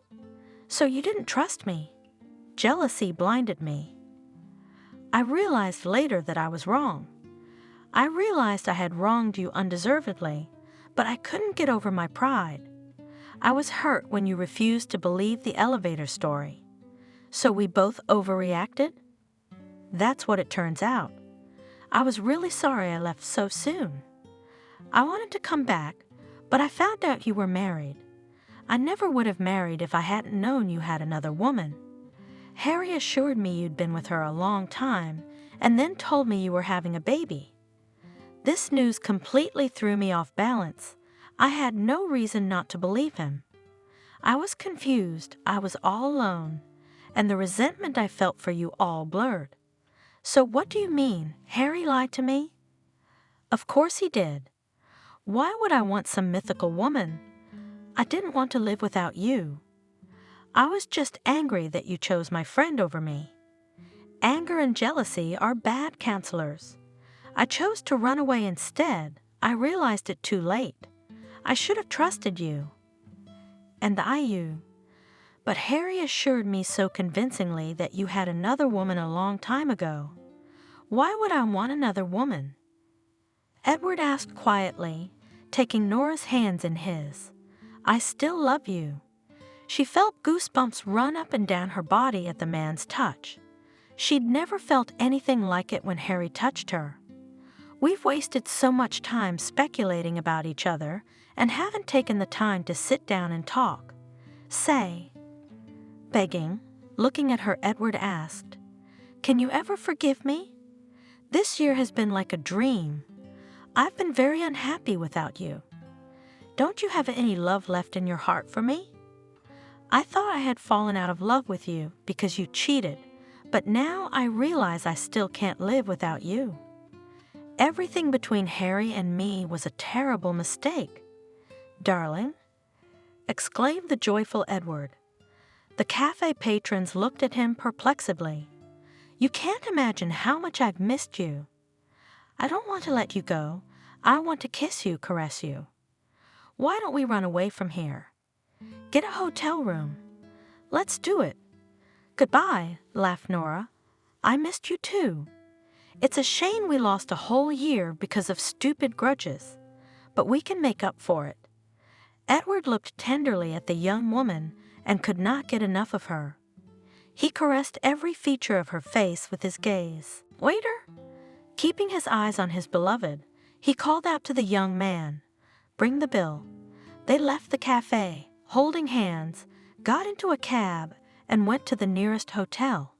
So you didn't trust me. Jealousy blinded me. I realized later that I was wrong. I realized I had wronged you undeservedly, but I couldn't get over my pride. I was hurt when you refused to believe the elevator story. So we both overreacted? That's what it turns out. I was really sorry I left so soon. I wanted to come back, but I found out you were married. I never would have married if I hadn't known you had another woman. Harry assured me you'd been with her a long time, and then told me you were having a baby. This news completely threw me off balance. I had no reason not to believe him. I was confused, I was all alone, and the resentment I felt for you all blurred. So what do you mean, Harry lied to me? Of course he did. Why would I want some mythical woman? I didn't want to live without you. I was just angry that you chose my friend over me. Anger and jealousy are bad counselors. I chose to run away instead. I realized it too late. I should have trusted you. And you. But Harry assured me so convincingly that you had another woman a long time ago. Why would I want another woman? Edward asked quietly, taking Nora's hands in his. I still love you. She felt goosebumps run up and down her body at the man's touch. She'd never felt anything like it when Harry touched her. We've wasted so much time speculating about each other and haven't taken the time to sit down and talk. Say, begging, looking at her, Edward asked, "Can you ever forgive me? This year has been like a dream. I've been very unhappy without you. Don't you have any love left in your heart for me? I thought I had fallen out of love with you because you cheated, but now I realize I still can't live without you. Everything between Harry and me was a terrible mistake." "Darling," exclaimed the joyful Edward. The cafe patrons looked at him perplexedly. "You can't imagine how much I've missed you. I don't want to let you go. I want to kiss you, caress you. Why don't we run away from here? Get a hotel room. Let's do it." "Goodbye," laughed Nora. "I missed you too. It's a shame we lost a whole year because of stupid grudges, but we can make up for it." Edward looked tenderly at the young woman and could not get enough of her. He caressed every feature of her face with his gaze. "Waiter!" Keeping his eyes on his beloved, he called out to the young man, "Bring the bill." They left the cafe, holding hands, got into a cab, and went to the nearest hotel.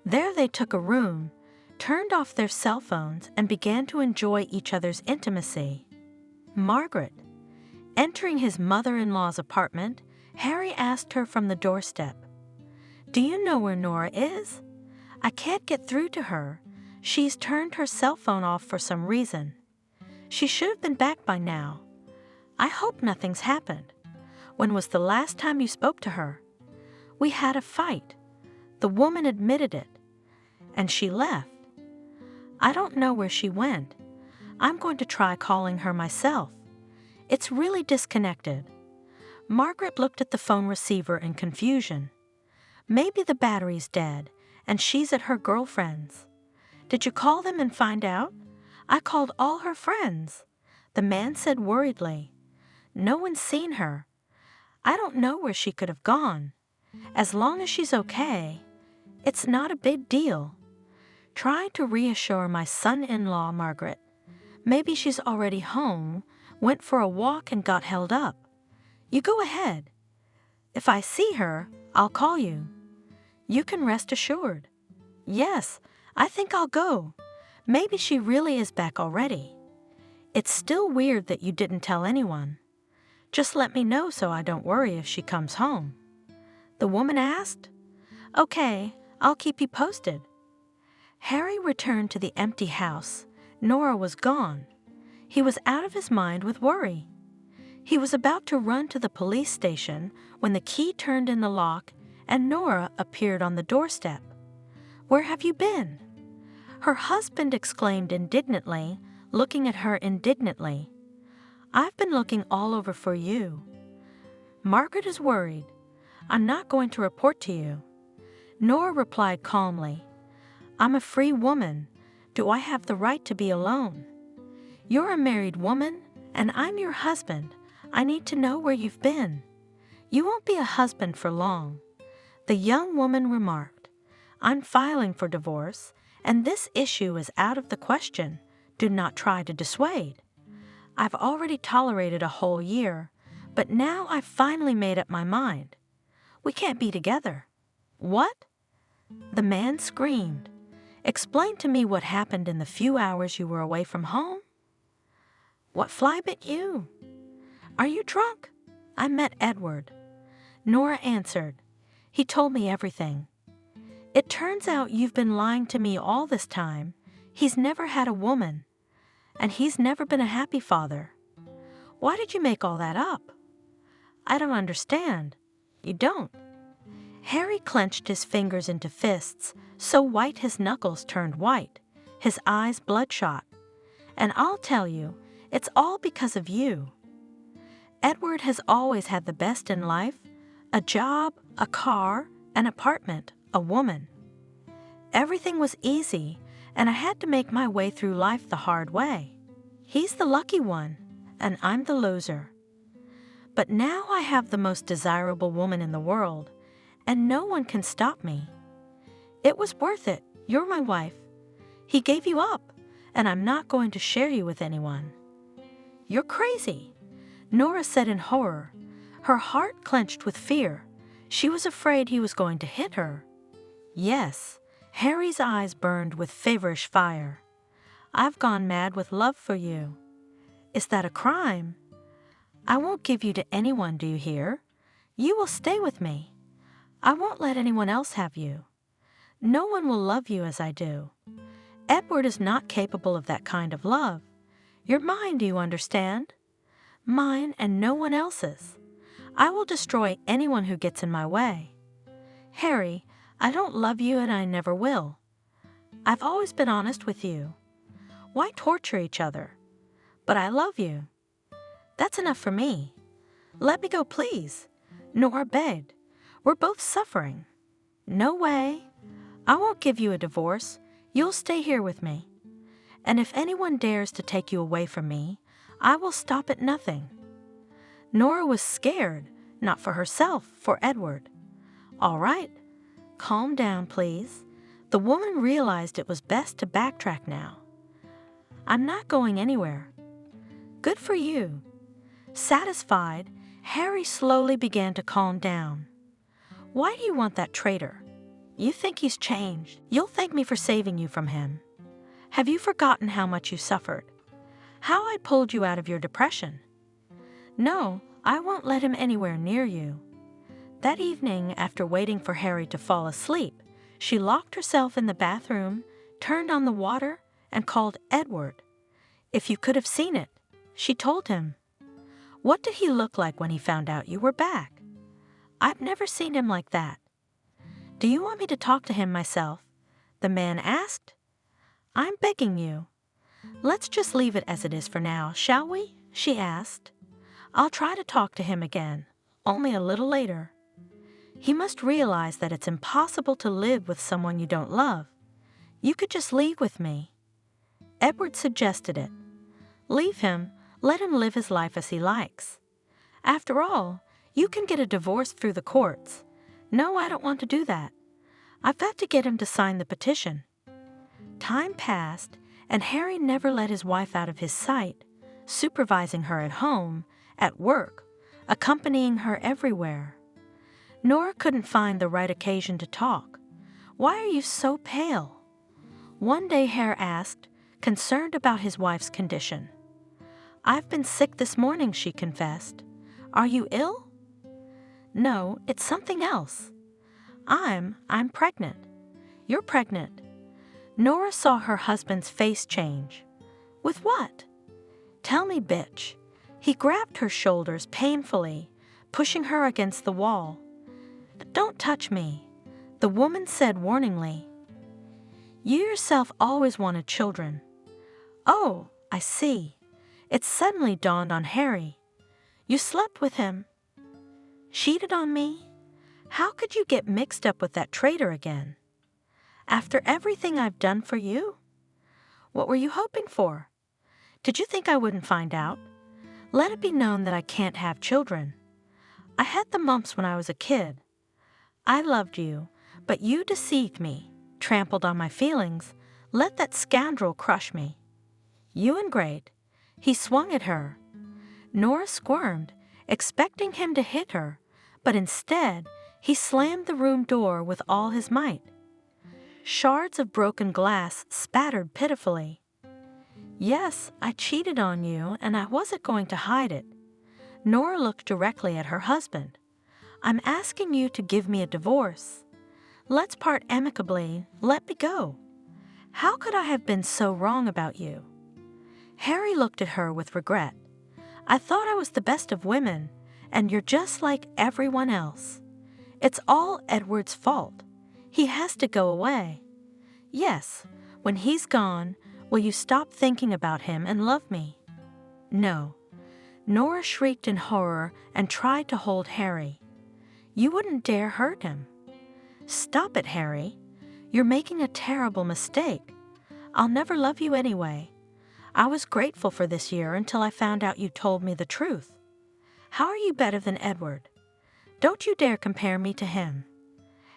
There they took a room, turned off their cell phones, and began to enjoy each other's intimacy. Margaret. Entering his mother-in-law's apartment, Harry asked her from the doorstep, "Do you know where Nora is? I can't get through to her. She's turned her cell phone off for some reason. She should have been back by now. I hope nothing's happened. When was the last time you spoke to her?" "We had a fight. The woman admitted it. And she left. I don't know where she went. I'm going to try calling her myself. It's really disconnected." Margaret looked at the phone receiver in confusion. "Maybe the battery's dead, and she's at her girlfriend's. Did you call them and find out?" "I called all her friends," the man said worriedly. "No one's seen her. I don't know where she could have gone. As long as she's okay, it's not a big deal." Trying to reassure my son-in-law, Margaret. "Maybe she's already home, went for a walk and got held up. You go ahead. If I see her, I'll call you. You can rest assured." "Yes, I think I'll go. Maybe she really is back already. It's still weird that you didn't tell anyone. Just let me know so I don't worry if she comes home." The woman asked. "Okay, I'll keep you posted." Harry returned to the empty house. Nora was gone. He was out of his mind with worry. He was about to run to the police station when the key turned in the lock and Nora appeared on the doorstep. "Where have you been?" Her husband exclaimed indignantly, looking at her indignantly. "I've been looking all over for you. Margaret is worried. I'm not going to report to you." Nora replied calmly, "I'm a free woman. Do I have the right to be alone? You're a married woman, and I'm your husband. I need to know where you've been. You won't be a husband for long." The young woman remarked, "I'm filing for divorce, and this issue is out of the question. Do not try to dissuade. I've already tolerated a whole year, but now I've finally made up my mind. We can't be together." "What?" The man screamed. "Explain to me what happened in the few hours you were away from home." "What fly bit you?" "Are you drunk?" "I met Edward." Nora answered. "He told me everything. It turns out you've been lying to me all this time. He's never had a woman, and he's never been a happy father. Why did you make all that up?" "I don't understand." "You don't?" Harry clenched his fingers into fists, so white his knuckles turned white, his eyes bloodshot. "And I'll tell you, it's all because of you. Edward has always had the best in life: a job, a car, an apartment, a woman. Everything was easy, and I had to make my way through life the hard way. He's the lucky one, and I'm the loser. But now I have the most desirable woman in the world, and no one can stop me. It was worth it. You're my wife. He gave you up, and I'm not going to share you with anyone." "You're crazy," Nora said in horror. Her heart clenched with fear. She was afraid he was going to hit her. "Yes," Harry's eyes burned with feverish fire. "I've gone mad with love for you." "Is that a crime?" "I won't give you to anyone, do you hear? You will stay with me. I won't let anyone else have you. No one will love you as I do. Edward is not capable of that kind of love. You're mine, do you understand? Mine and no one else's. I will destroy anyone who gets in my way. Harry, I don't love you and I never will. I've always been honest with you. Why torture each other? But I love you. That's enough for me. Let me go, please." Nora begged. "We're both suffering." "No way. I won't give you a divorce. You'll stay here with me. And if anyone dares to take you away from me, I will stop at nothing." Nora was scared, not for herself, for Edward. "All right. Calm down, please." The woman realized it was best to backtrack now. "I'm not going anywhere." "Good for you." Satisfied, Harry slowly began to calm down. "Why do you want that traitor? You think he's changed. You'll thank me for saving you from him. Have you forgotten how much you suffered? How I pulled you out of your depression? No, I won't let him anywhere near you." That evening, after waiting for Harry to fall asleep, she locked herself in the bathroom, turned on the water, and called Edward. "If you could have seen it," she told him. "What did he look like when he found out you were back?" "I've never seen him like that." "Do you want me to talk to him myself?" the man asked. "I'm begging you." "Let's just leave it as it is for now, shall we?" she asked. "I'll try to talk to him again, only a little later. He must realize that it's impossible to live with someone you don't love. You could just leave with me." Edward suggested it. "Leave him, let him live his life as he likes. After all, you can get a divorce through the courts. No, I don't want to do that. I've got to get him to sign the petition." Time passed, and Harry never let his wife out of his sight, supervising her at home, at work, accompanying her everywhere. Nora couldn't find the right occasion to talk. "Why are you so pale?" One day Harry asked, concerned about his wife's condition. "I've been sick this morning," she confessed. "Are you ill?" "No, it's something else. I'm pregnant." "You're pregnant." Nora saw her husband's face change. "With what?" "Tell me, bitch." He grabbed her shoulders painfully, pushing her against the wall. "Don't touch me," the woman said warningly. "You yourself always wanted children." "Oh, I see." It suddenly dawned on Harry. "You slept with him." "Cheated on me? How could you get mixed up with that traitor again? After everything I've done for you? What were you hoping for? Did you think I wouldn't find out? Let it be known that I can't have children. I had the mumps when I was a kid. I loved you, but you deceived me, trampled on my feelings, let that scoundrel crush me. You and Great." He swung at her. Nora squirmed, expecting him to hit her, but instead, he slammed the room door with all his might. Shards of broken glass spattered pitifully. "Yes, I cheated on you, and I wasn't going to hide it." Nora looked directly at her husband. "I'm asking you to give me a divorce. Let's part amicably. Let me go. How could I have been so wrong about you?" Harry looked at her with regret. "I thought I was the best of women, and you're just like everyone else. It's all Edward's fault. He has to go away. Yes, when he's gone, will you stop thinking about him and love me?" "No." Nora shrieked in horror and tried to hold Harry. "You wouldn't dare hurt him." "Stop it, Harry. You're making a terrible mistake. I'll never love you anyway. I was grateful for this year until I found out you told me the truth. How are you better than Edward? Don't you dare compare me to him."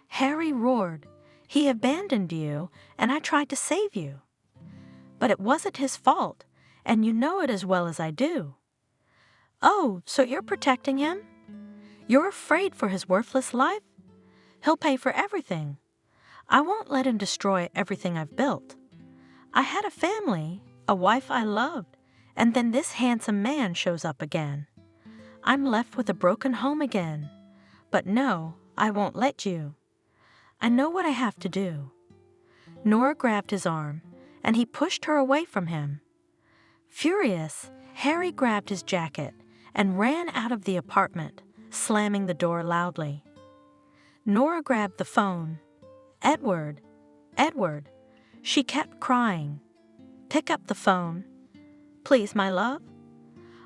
Harry roared. "He abandoned you, and I tried to save you." But it wasn't his fault, and you know it as well as I do. Oh, so you're protecting him? You're afraid for his worthless life? He'll pay for everything. I won't let him destroy everything I've built. I had a family, a wife I loved, and then this handsome man shows up again. I'm left with a broken home again. But no, I won't let you. I know what I have to do. Nora grabbed his arm, and he pushed her away from him. Furious, Harry grabbed his jacket and ran out of the apartment, slamming the door loudly. Nora grabbed the phone. Edward, Edward. She kept crying. Pick up the phone. Please, my love.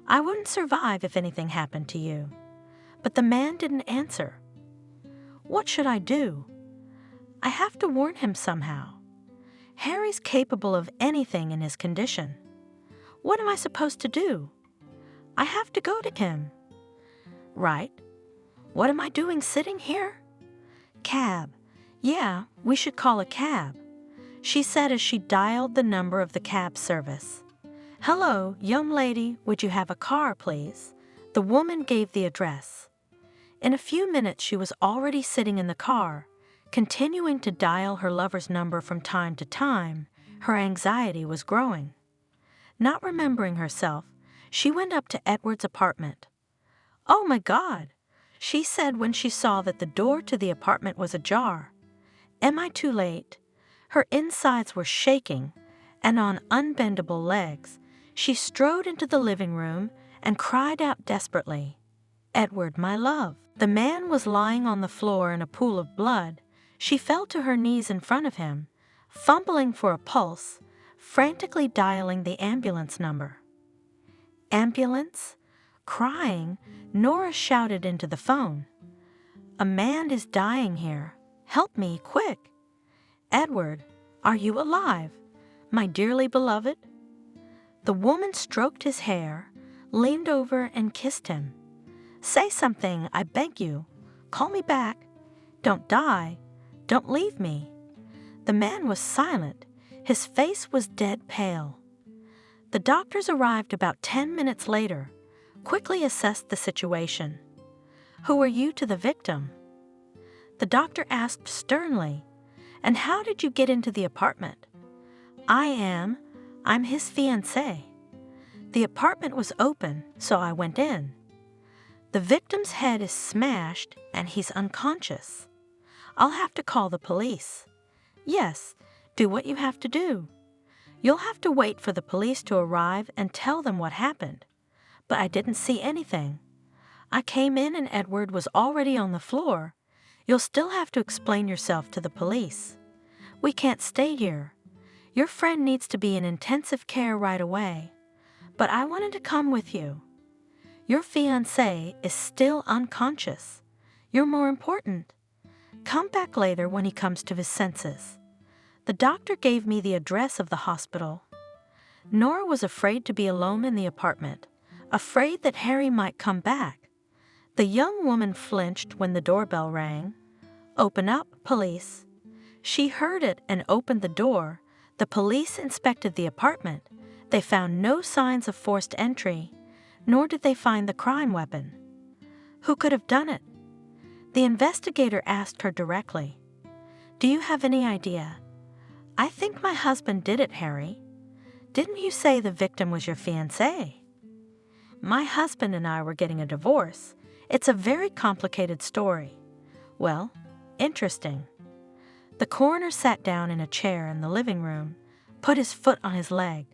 I wouldn't survive if anything happened to you. But the man didn't answer. What should I do? I have to warn him somehow. Harry's capable of anything in his condition. What am I supposed to do? I have to go to him. Right. What am I doing sitting here? Cab. Yeah, we should call a cab, she said as she dialed the number of the cab service. Hello, young lady, would you have a car, please? The woman gave the address. In a few minutes, she was already sitting in the car, continuing to dial her lover's number from time to time. Her anxiety was growing. Not remembering herself, she went up to Edward's apartment. Oh my God, she said when she saw that the door to the apartment was ajar. Am I too late? Her insides were shaking, and on unbendable legs, she strode into the living room and cried out desperately, Edward, my love. The man was lying on the floor in a pool of blood. She fell to her knees in front of him, fumbling for a pulse, frantically dialing the ambulance number. Ambulance? Crying, Nora shouted into the phone. A man is dying here. Help me, quick. Edward, are you alive, my dearly beloved? The woman stroked his hair, leaned over and kissed him. Say something, I beg you. Call me back. Don't die. Don't leave me. The man was silent. His face was dead pale. The doctors arrived about 10 minutes later, quickly assessed the situation. Who are you to the victim? The doctor asked sternly, and how did you get into the apartment? I'm his fiancée. The apartment was open, so I went in. The victim's head is smashed and he's unconscious. I'll have to call the police. Yes, do what you have to do. You'll have to wait for the police to arrive and tell them what happened. But I didn't see anything. I came in and Edward was already on the floor. You'll still have to explain yourself to the police. We can't stay here. Your friend needs to be in intensive care right away. But I wanted to come with you. Your fiancé is still unconscious. You're more important. Come back later when he comes to his senses. The doctor gave me the address of the hospital. Nora was afraid to be alone in the apartment, afraid that Harry might come back. The young woman flinched when the doorbell rang. Open up, police. She heard it and opened the door. The police inspected the apartment. They found no signs of forced entry, nor did they find the crime weapon. Who could have done it? The investigator asked her directly. Do you have any idea? I think my husband did it, Harry. Didn't you say the victim was your fiancé? My husband and I were getting a divorce. It's a very complicated story. Well, interesting. The coroner sat down in a chair in the living room, put his foot on his leg.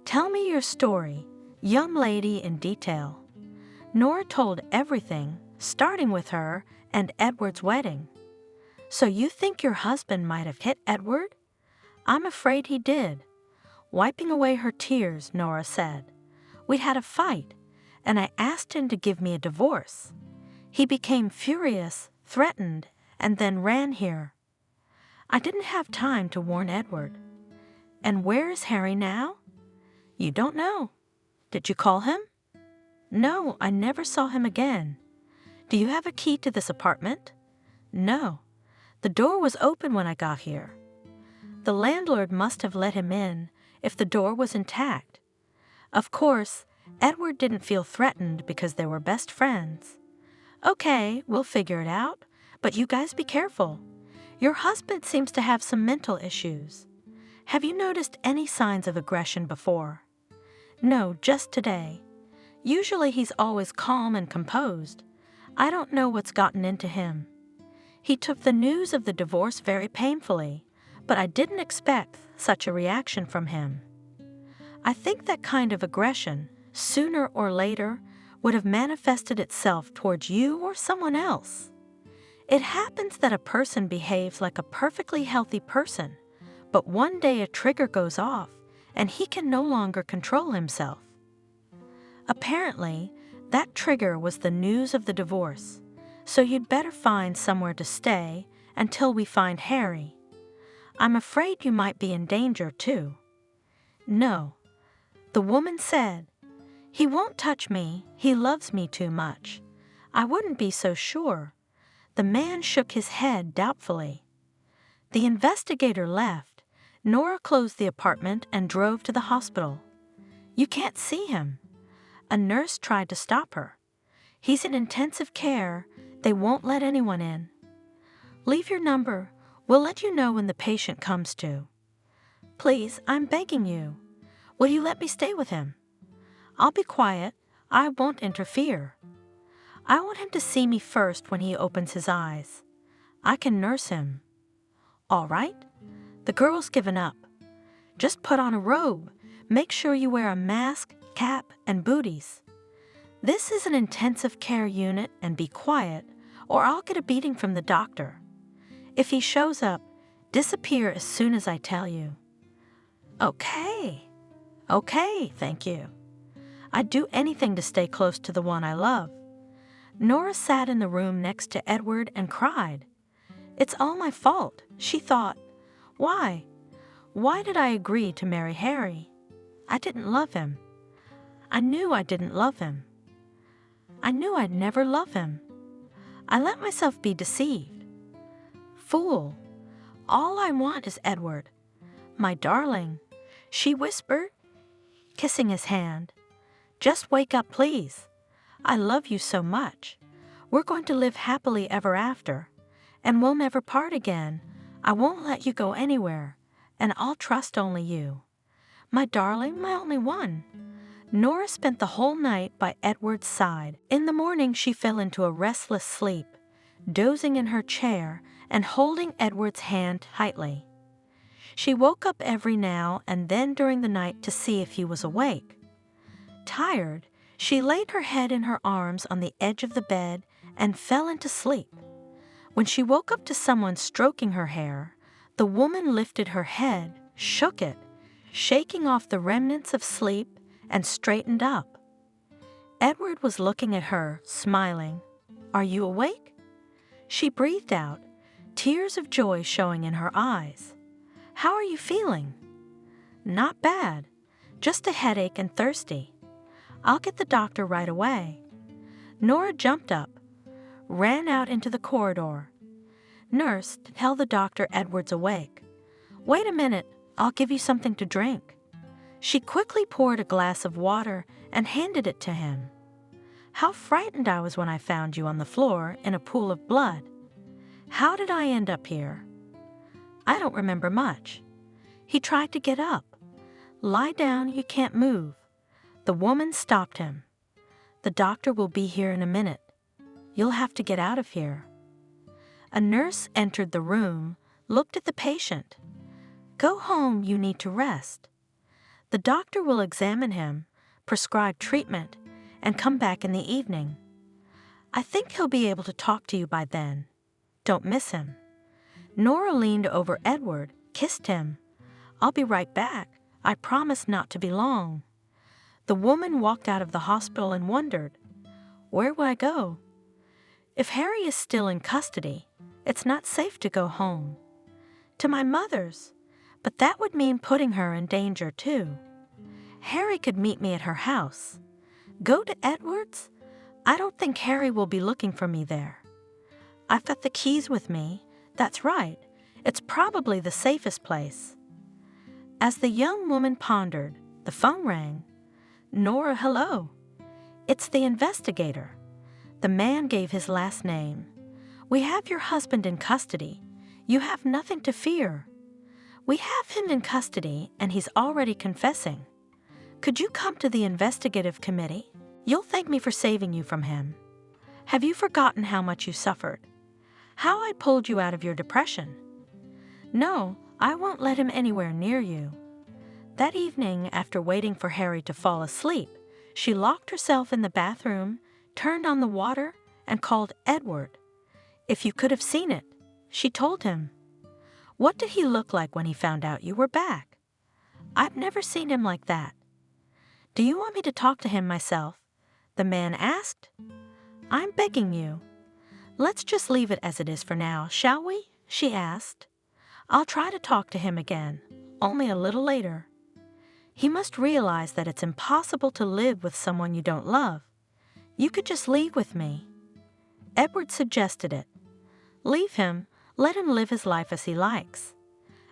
Tell me your story, young lady, in detail. Nora told everything, starting with her and Edward's wedding. So you think your husband might have hit Edward? I'm afraid he did. Wiping away her tears, Nora said, We'd had a fight, and I asked him to give me a divorce. He became furious, threatened, and then ran here. I didn't have time to warn Edward. And where is Harry now? You don't know. Did you call him? No, I never saw him again. Do you have a key to this apartment? No. The door was open when I got here. The landlord must have let him in. if the door was intact. Of course, Edward didn't feel threatened because they were best friends. "Okay, we'll figure it out, but you guys be careful. Your husband seems to have some mental issues. Have you noticed any signs of aggression before?" "No, just today. Usually he's always calm and composed. I don't know what's gotten into him. He took the news of the divorce very painfully, but I didn't expect such a reaction from him. I think that kind of aggression, sooner or later, would have manifested itself towards you or someone else. It happens that a person behaves like a perfectly healthy person, but one day a trigger goes off and he can no longer control himself. Apparently, that trigger was the news of the divorce, so you'd better find somewhere to stay until we find Harry. I'm afraid you might be in danger too." "No." The woman said, "He won't touch me. He loves me too much. I wouldn't be so sure." The man shook his head doubtfully. The investigator left. Nora closed the apartment and drove to the hospital. "You can't see him." A nurse tried to stop her. "He's in intensive care. They won't let anyone in." "Leave your number. We'll let you know when the patient comes to." "Please, I'm begging you. Will you let me stay with him?" "I'll be quiet. I won't interfere. I want him to see me first when he opens his eyes. I can nurse him." "All right." The girl's given up. "Just put on a robe. Make sure you wear a mask, cap, and booties. This is an intensive care unit, and be quiet, or I'll get a beating from the doctor. If he shows up, disappear as soon as I tell you." "Okay. Okay, thank you. I'd do anything to stay close to the one I love." Nora sat in the room next to Edward and cried. "It's all my fault," she thought. "Why? Why did I agree to marry Harry? I didn't love him. I knew I didn't love him. I knew I'd never love him. I let myself be deceived. Fool. All I want is Edward. My darling," she whispered, kissing his hand. "Just wake up, please. I love you so much. We're going to live happily ever after, and we'll never part again. I won't let you go anywhere, and I'll trust only you. My darling, my only one." Nora spent the whole night by Edward's side. In the morning, she fell into a restless sleep, dozing in her chair and holding Edward's hand tightly. She woke up every now and then during the night to see if he was awake. Tired, she laid her head in her arms on the edge of the bed and fell into sleep. When she woke up to someone stroking her hair, the woman lifted her head, shook it, shaking off the remnants of sleep, and straightened up. Edward was looking at her, smiling. "Are you awake?" She breathed out, tears of joy showing in her eyes. "How are you feeling?" "Not bad, just a headache and thirsty. I'll get the doctor right away." Nora jumped up, ran out into the corridor. "Nurse, tell the doctor Edward's awake." "Wait a minute, I'll give you something to drink." She quickly poured a glass of water and handed it to him. "How frightened I was when I found you on the floor in a pool of blood. How did I end up here?" "I don't remember much." He tried to get up. "Lie down, you can't move." The woman stopped him. "The doctor will be here in a minute. You'll have to get out of here." A nurse entered the room, looked at the patient. "Go home, you need to rest. The doctor will examine him, prescribe treatment, and come back in the evening. I think he'll be able to talk to you by then. Don't miss him." Nora leaned over Edward, kissed him. "I'll be right back. I promise not to be long." The woman walked out of the hospital and wondered, "Where will I go? If Harry is still in custody, it's not safe to go home. To my mother's, but that would mean putting her in danger too. Harry could meet me at her house. Go to Edward's? I don't think Harry will be looking for me there. I've got the keys with me. That's right. It's probably the safest place." As the young woman pondered, the phone rang. Nora, hello. It's the investigator. The man gave his last name. We have your husband in custody. You have nothing to fear. We have him in custody, and he's already confessing. Could you come to the investigative committee? You'll thank me for saving you from him. Have you forgotten how much you suffered? How I pulled you out of your depression? No, I won't let him anywhere near you. That evening, after waiting for Harry to fall asleep, she locked herself in the bathroom, turned on the water, and called Edward. If you could have seen it, she told him. What did he look like when he found out you were back? I've never seen him like that. Do you want me to talk to him myself? The man asked. I'm begging you. Let's just leave it as it is for now, shall we? She asked. I'll try to talk to him again, only a little later. He must realize that it's impossible to live with someone you don't love. You could just leave with me. Edward suggested it. Leave him, let him live his life as he likes.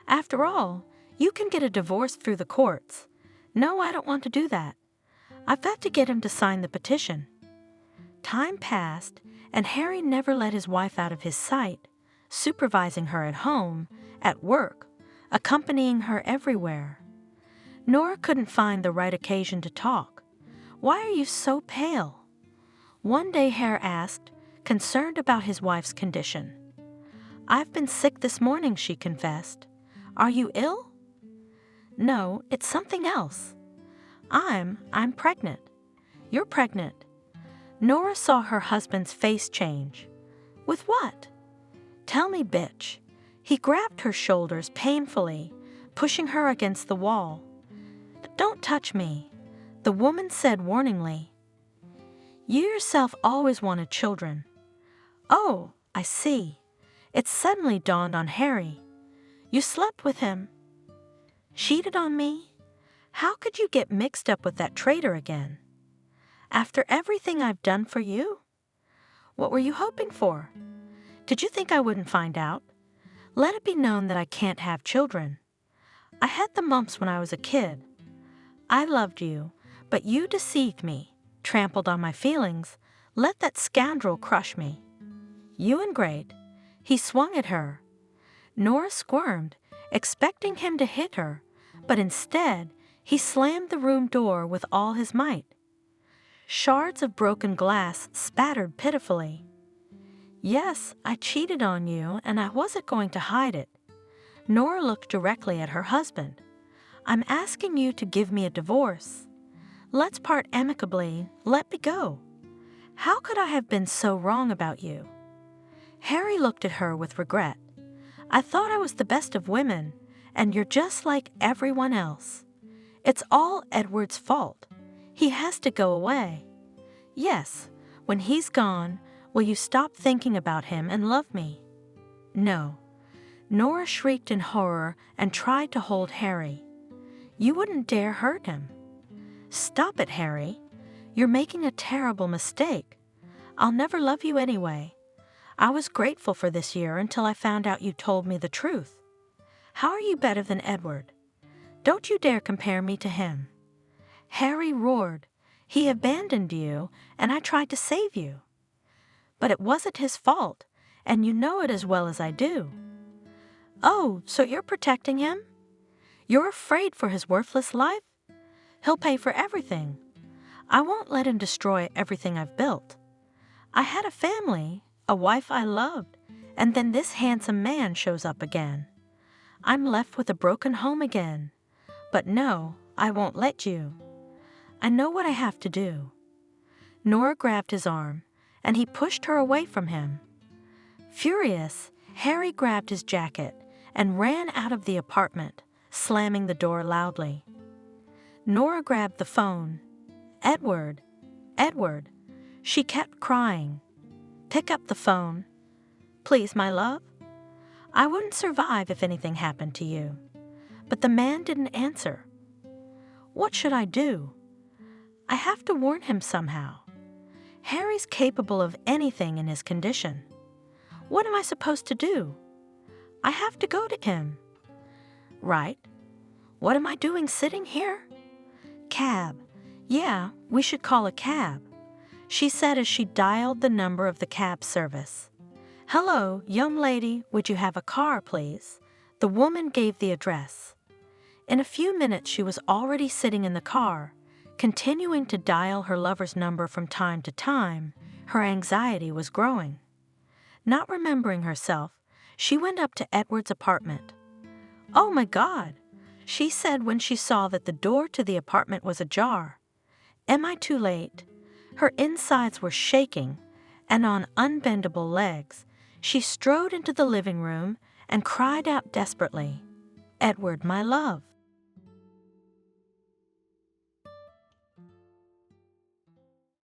After all, you can get a divorce through the courts. No, I don't want to do that. I've got to get him to sign the petition. Time passed, and Harry never let his wife out of his sight, supervising her at home, at work, accompanying her everywhere. Nora couldn't find the right occasion to talk. Why are you so pale? One day Harry asked, concerned about his wife's condition. I've been sick this morning, she confessed. Are you ill? No, it's something else. I'm pregnant. You're pregnant. Nora saw her husband's face change. With what? Tell me, bitch. He grabbed her shoulders painfully, pushing her against the wall. Don't touch me, the woman said warningly. You yourself always wanted children. Oh, I see. It suddenly dawned on Harry. You slept with him. Cheated on me? How could you get mixed up with that traitor again? After everything I've done for you? What were you hoping for? Did you think I wouldn't find out? Let it be known that I can't have children. I had the mumps when I was a kid. I loved you, but you deceived me, trampled on my feelings, let that scoundrel crush me. You and Great. He swung at her. Nora squirmed, expecting him to hit her, but instead, he slammed the room door with all his might. Shards of broken glass spattered pitifully. Yes, I cheated on you, and I wasn't going to hide it. Nora looked directly at her husband. I'm asking you to give me a divorce. Let's part amicably. Let me go. How could I have been so wrong about you? Harry looked at her with regret. I thought I was the best of women, and you're just like everyone else. It's all Edward's fault. He has to go away. Yes, when he's gone, will you stop thinking about him and love me? No. Nora shrieked in horror and tried to hold Harry. You wouldn't dare hurt him. Stop it, Harry. You're making a terrible mistake. I'll never love you anyway. I was grateful for this year until I found out you told me the truth. How are you better than Edward? Don't you dare compare me to him. Harry roared. He abandoned you, and I tried to save you. But it wasn't his fault, and you know it as well as I do. Oh, so you're protecting him? You're afraid for his worthless life? He'll pay for everything. I won't let him destroy everything I've built. I had a family, a wife I loved, and then this handsome man shows up again. I'm left with a broken home again. But no, I won't let you. I know what I have to do. Nora grabbed his arm, and he pushed her away from him. Furious, Harry grabbed his jacket and ran out of the apartment, slamming the door loudly. Nora grabbed the phone. Edward, Edward. She kept crying. Pick up the phone. Please, my love. I wouldn't survive if anything happened to you. But the man didn't answer. What should I do? I have to warn him somehow. Harry's capable of anything in his condition. What am I supposed to do? I have to go to him. Right. What am I doing sitting here? Cab. Yeah, we should call a cab, she said as she dialed the number of the cab service. Hello, young lady, would you have a car, please? The woman gave the address. In a few minutes, she was already sitting in the car, continuing to dial her lover's number from time to time. Her anxiety was growing. Not remembering herself, she went up to Edward's apartment. Oh my God, she said when she saw that the door to the apartment was ajar. Am I too late? Her insides were shaking, and on unbendable legs, she strode into the living room and cried out desperately, Edward, my love,